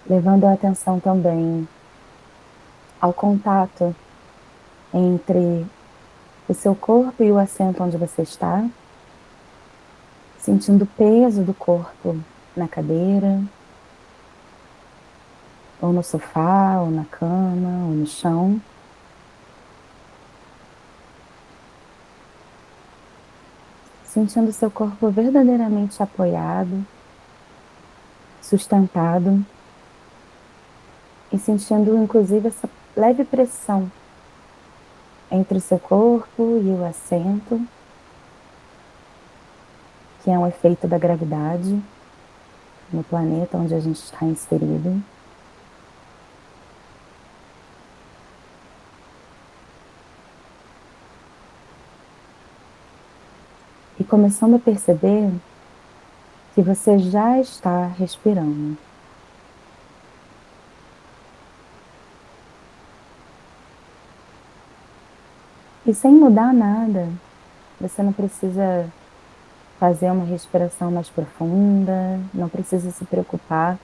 Levando a atenção também ao contato entre o seu corpo e o assento onde você está, sentindo o peso do corpo na cadeira, ou no sofá, ou na cama, ou no chão. sentindo seu corpo verdadeiramente apoiado, sustentado e sentindo inclusive essa leve pressão entre o seu corpo e o assento, que é um efeito da gravidade no planeta onde a gente está inserido. E começando a perceber que você já está respirando. E sem mudar nada, você não precisa fazer uma respiração mais profunda, não precisa se preocupar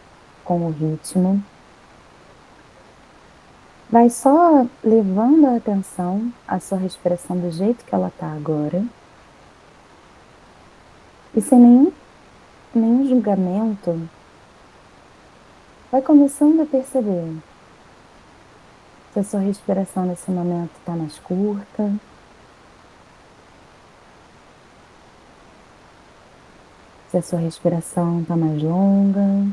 com o ritmo. Vai só levando a atenção à sua respiração do jeito que ela está agora. E sem nenhum julgamento, vai começando a perceber se a sua respiração nesse momento está mais curta, se a sua respiração está mais longa.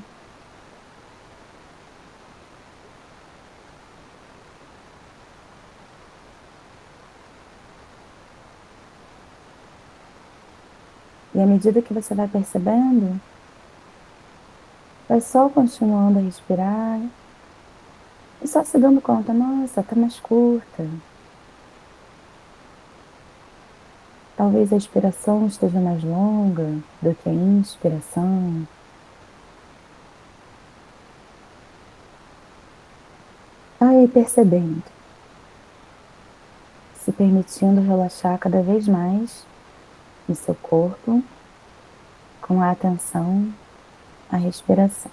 E à medida que você vai percebendo, vai só continuando a respirar e só se dando conta, nossa, está mais curta. Talvez a expiração esteja mais longa do que a inspiração. Vai percebendo, se permitindo relaxar cada vez mais no seu corpo, com a atenção à respiração.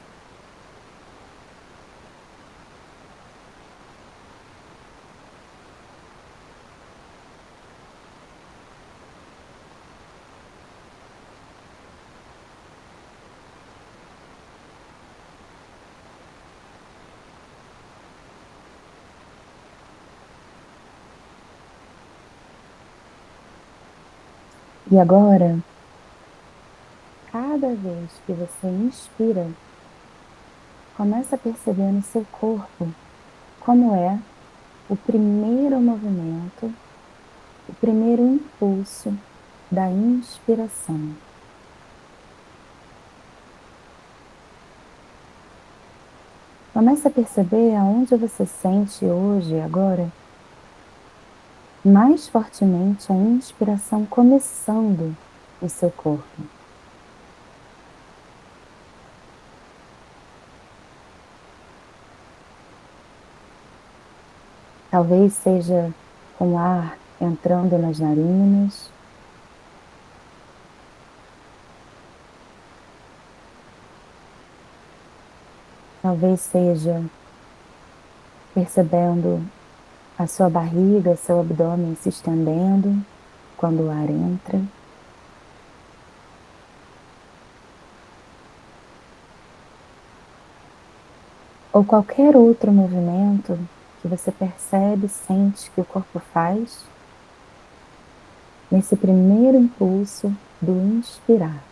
E agora, cada vez que você inspira, começa a perceber no seu corpo como é o primeiro movimento, o primeiro impulso da inspiração. Começa a perceber aonde você sente hoje, agora, mais fortemente a inspiração começando no seu corpo. Talvez seja com o ar entrando nas narinas. Talvez seja percebendo a sua barriga, seu abdômen se estendendo quando o ar entra. Ou qualquer outro movimento que você percebe, sente que o corpo faz nesse primeiro impulso do inspirar.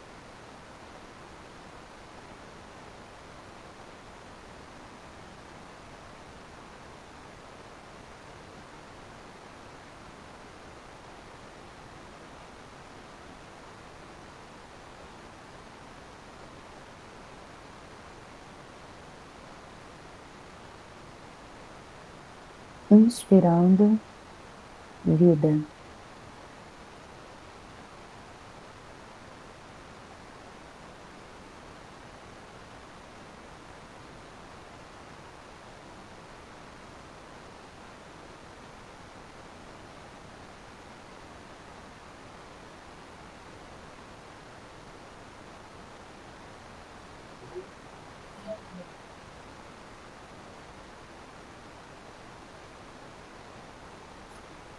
Inspirando vida.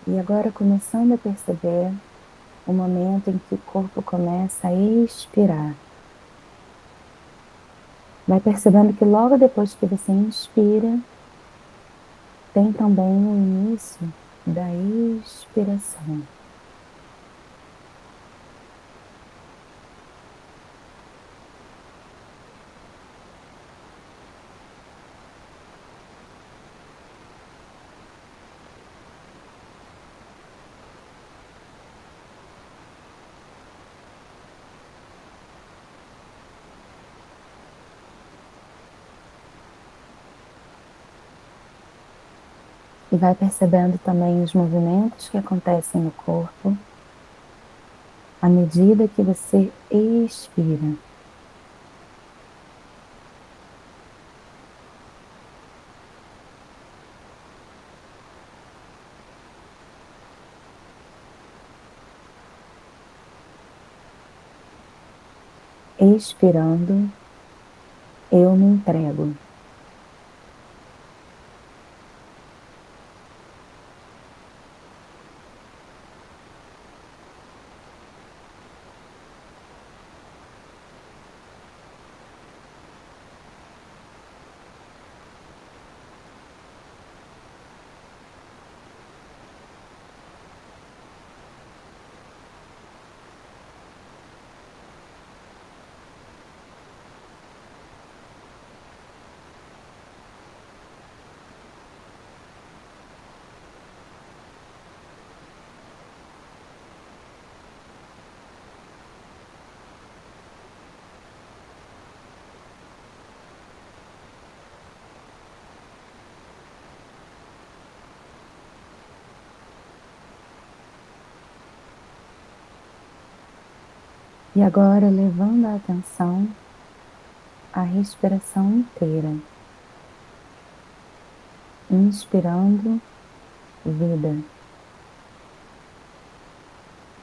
E agora começando a perceber o momento em que o corpo começa a expirar. Vai percebendo que logo depois que você inspira, tem também o início da expiração. E vai percebendo também os movimentos que acontecem no corpo à medida que você expira. Expirando, eu me entrego. E agora, levando a atenção à respiração inteira. Inspirando, vida.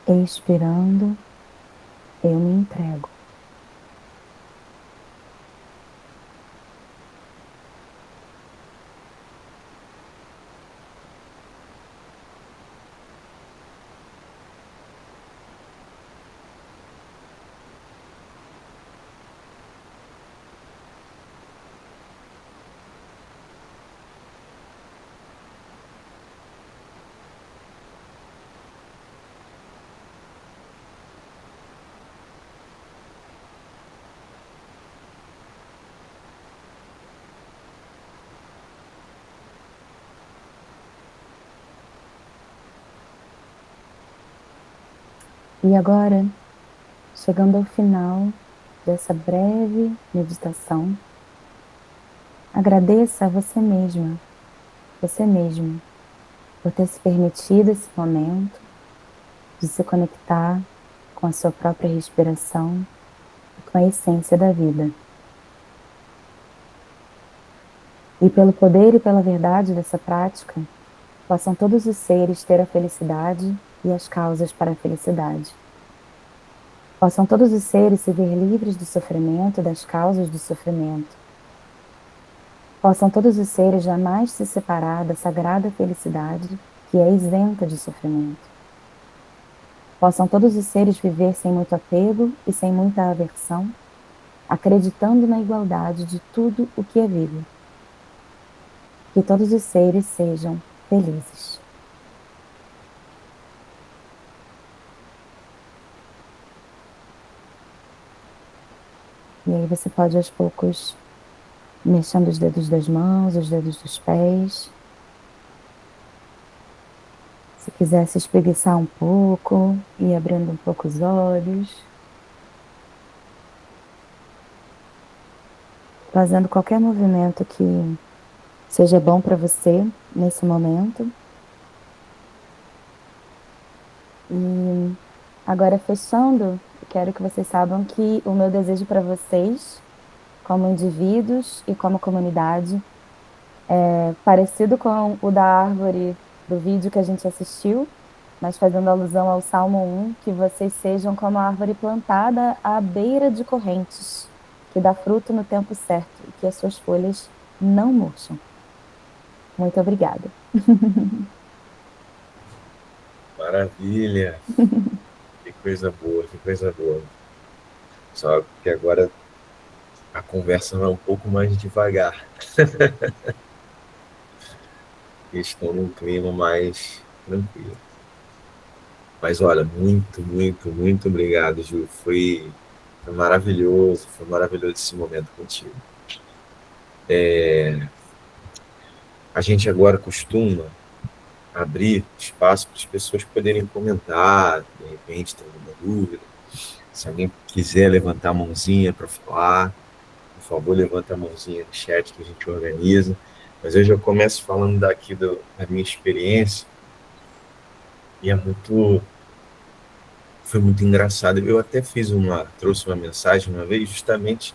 Expirando, eu me entrego. E agora, chegando ao final dessa breve meditação, agradeça a você mesma, você mesmo, por ter se permitido esse momento de se conectar com a sua própria respiração e com a essência da vida. E pelo poder e pela verdade dessa prática, possam todos os seres ter a felicidade e as causas para a felicidade. Possam todos os seres se ver livres do sofrimento e das causas do sofrimento. Possam todos os seres jamais se separar da sagrada felicidade que é isenta de sofrimento. Possam todos os seres viver sem muito apego e sem muita aversão, acreditando na igualdade de tudo o que é vivo. Que todos os seres sejam felizes. E aí você pode aos poucos mexendo os dedos das mãos, os dedos dos pés. Se quiser se espreguiçar um pouco e abrindo um pouco os olhos. Fazendo qualquer movimento que seja bom para você nesse momento. E agora fechando, eu quero que vocês saibam que o meu desejo para vocês, como indivíduos e como comunidade, é parecido com o da árvore do vídeo que a gente assistiu, mas fazendo alusão ao Salmo 1, que vocês sejam como a árvore plantada à beira de correntes, que dá fruto no tempo certo e que as suas folhas não murcham. Muito obrigada. Maravilha! Que coisa boa, que coisa boa. Só que agora a conversa vai um pouco mais devagar. Estou num clima mais tranquilo. Mas olha, muito, muito, muito obrigado, Ju. Foi foi maravilhoso esse momento contigo. A gente agora costuma abrir espaço para as pessoas poderem comentar, de repente tem alguma dúvida. Se alguém quiser levantar a mãozinha para falar, por favor, levanta a mãozinha no chat que a gente organiza. Mas eu já começo falando daqui da minha experiência, e foi muito engraçado. Eu até trouxe uma mensagem uma vez, justamente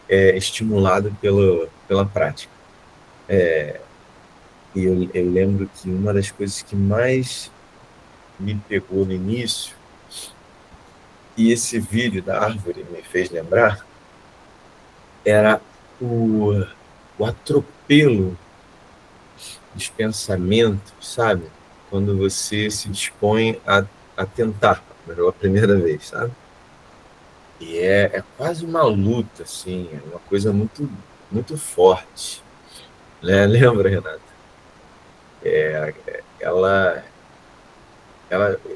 estimulado pela prática. E eu lembro que uma das coisas que mais me pegou no início, e esse vídeo da árvore me fez lembrar, era o atropelo dos pensamentos, sabe? Quando você se dispõe a tentar a primeira vez, sabe? E é quase uma luta, assim, é uma coisa muito, muito forte, né? Lembra, Renata? Ela,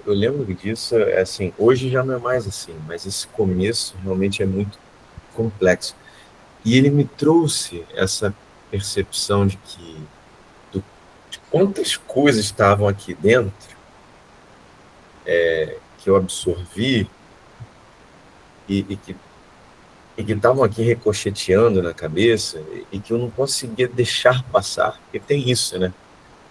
eu lembro disso, assim, hoje já não é mais assim, mas esse começo realmente é muito complexo. E ele me trouxe essa percepção de de quantas coisas estavam aqui dentro, que eu absorvi e que estavam aqui ricocheteando na cabeça e que eu não conseguia deixar passar. Porque tem isso, né?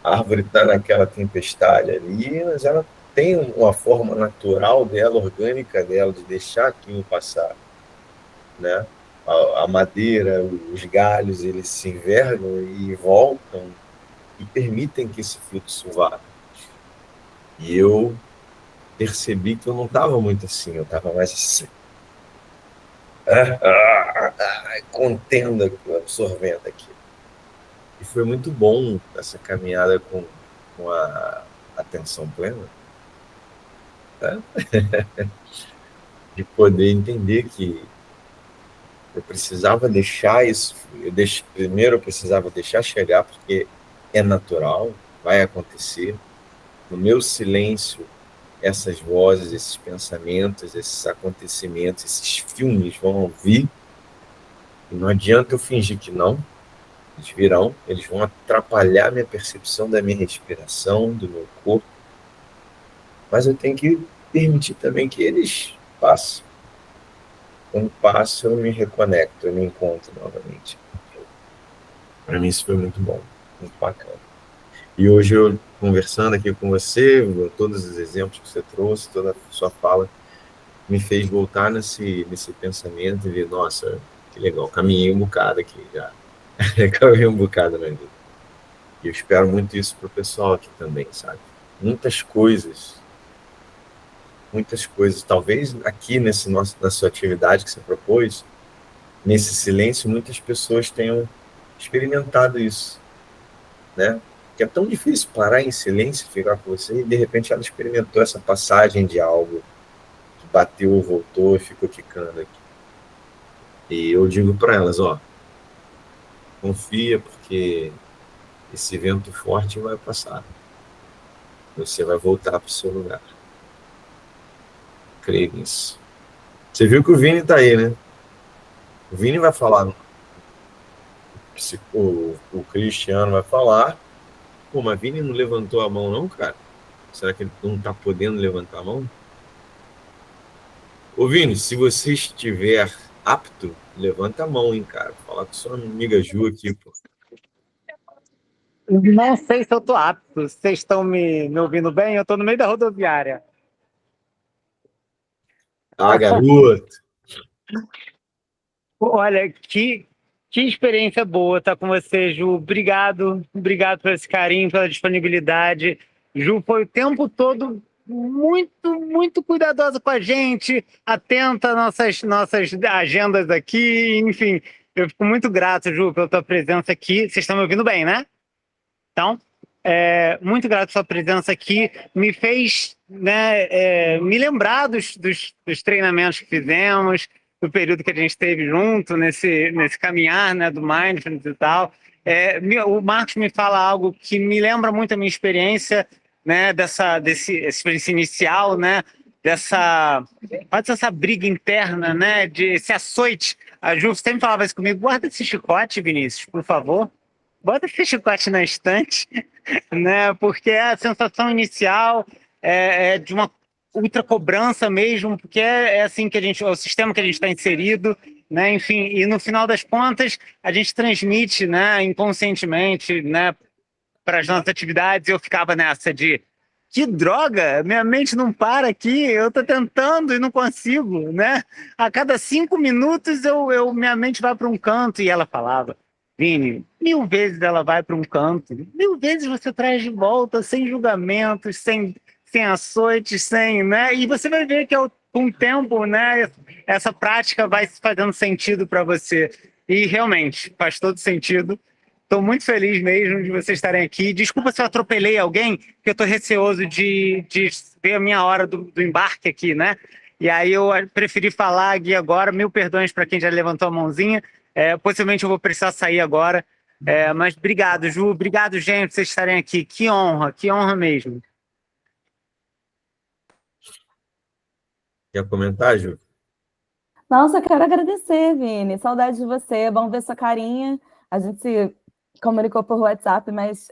A árvore está naquela tempestade ali, mas ela tem uma forma natural dela, orgânica dela, de deixar aquilo passar, né? A madeira, os galhos, eles se envergam e voltam e permitem que esse fluxo vá. E eu percebi que eu não estava muito assim, eu estava mais assim, contendo, absorvendo aqui. E foi muito bom essa caminhada com a atenção plena, né? De poder entender que eu precisava deixar isso, primeiro eu precisava deixar chegar, porque é natural, vai acontecer. No meu silêncio, essas vozes, esses pensamentos, esses acontecimentos, esses filmes vão vir, e não adianta eu fingir que não, eles virão, eles vão atrapalhar minha percepção da minha respiração, do meu corpo, mas eu tenho que permitir também que eles passem. Quando passo, eu me reconecto, eu me encontro novamente. Para mim isso foi muito bom, muito bacana. E hoje eu, conversando aqui com você, todos os exemplos que você trouxe, toda a sua fala, me fez voltar nesse pensamento e ver, nossa, que legal, caminhei um bocado aqui já. Caminhei um bocado na vida. E eu espero muito isso para o pessoal aqui também, sabe? Muitas coisas, talvez aqui na sua atividade que você propôs, nesse silêncio, muitas pessoas tenham experimentado isso, né? Que é tão difícil parar em silêncio, ficar com você, e de repente ela experimentou essa passagem de algo que bateu, voltou e ficou quicando aqui. E eu digo para elas, ó, confia, porque esse vento forte vai passar. Você vai voltar para o seu lugar. Creio nisso. Você viu que o Vini está aí, né? O Vini vai falar, o Cristiano vai falar. Pô, mas Vini não levantou a mão não, cara? Será que ele não está podendo levantar a mão? Ô Vini, se você estiver apto, levanta a mão, hein, cara. Vou falar com sua amiga Ju aqui, pô. Não sei se eu tô apto. Vocês estão me ouvindo bem? Eu tô no meio da rodoviária. Ah, garoto! Olha, que experiência boa estar com você, Ju. Obrigado por esse carinho, pela disponibilidade. Ju foi o tempo todo muito, muito cuidadosa com a gente, atenta às nossas agendas aqui, enfim. Eu fico muito grato, Ju, pela tua presença aqui. Vocês estão me ouvindo bem, né? Então, muito grato pela sua presença aqui. Me fez, né, me lembrar dos treinamentos que fizemos, do período que a gente esteve junto nesse caminhar, né, do Mindfulness e tal. O Marcos me fala algo que me lembra muito a minha experiência, né, desse experiência inicial, né, dessa briga interna, né, de esse açoite. A Ju sempre falava isso comigo: guarda esse chicote, Vinícius, por favor. Bota esse chicote na estante, né? Porque a sensação inicial é de uma ultra cobrança mesmo, porque é assim que o sistema que a gente está inserido, né? Enfim, e no final das contas, a gente transmite, né, inconscientemente, né, para as nossas atividades. Eu ficava nessa de que droga, minha mente não para aqui, eu estou tentando e não consigo, né? A cada 5 minutos minha mente vai para um canto, e ela falava, Vini, 1000 vezes ela vai para um canto, 1000 vezes você traz de volta, sem julgamentos, sem açoites, sem, né? E você vai ver que com o tempo, né, essa prática vai fazendo sentido para você. E realmente, faz todo sentido. Estou muito feliz mesmo de vocês estarem aqui. Desculpa se eu atropelei alguém, porque eu estou receoso de ver a minha hora do embarque aqui, né? E aí eu preferi falar aqui agora. 1000 perdões para quem já levantou a mãozinha. Possivelmente eu vou precisar sair agora. Mas obrigado, Ju. Obrigado, gente, por vocês estarem aqui. Que honra mesmo. Quer comentar, Ju? Nossa, eu quero agradecer, Vini. Saudade de você. Bom ver sua carinha. A gente se comunicou por WhatsApp, mas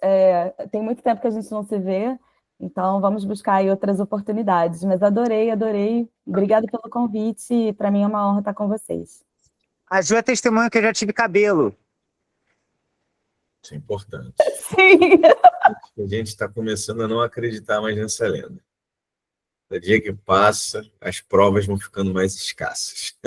tem muito tempo que a gente não se vê. Então, vamos buscar aí outras oportunidades. Mas adorei. Obrigada pelo convite. Para mim é uma honra estar com vocês. A Ju é testemunha que eu já tive cabelo. Isso é importante. Sim. A gente está começando a não acreditar mais nessa lenda. Cada dia que passa, as provas vão ficando mais escassas.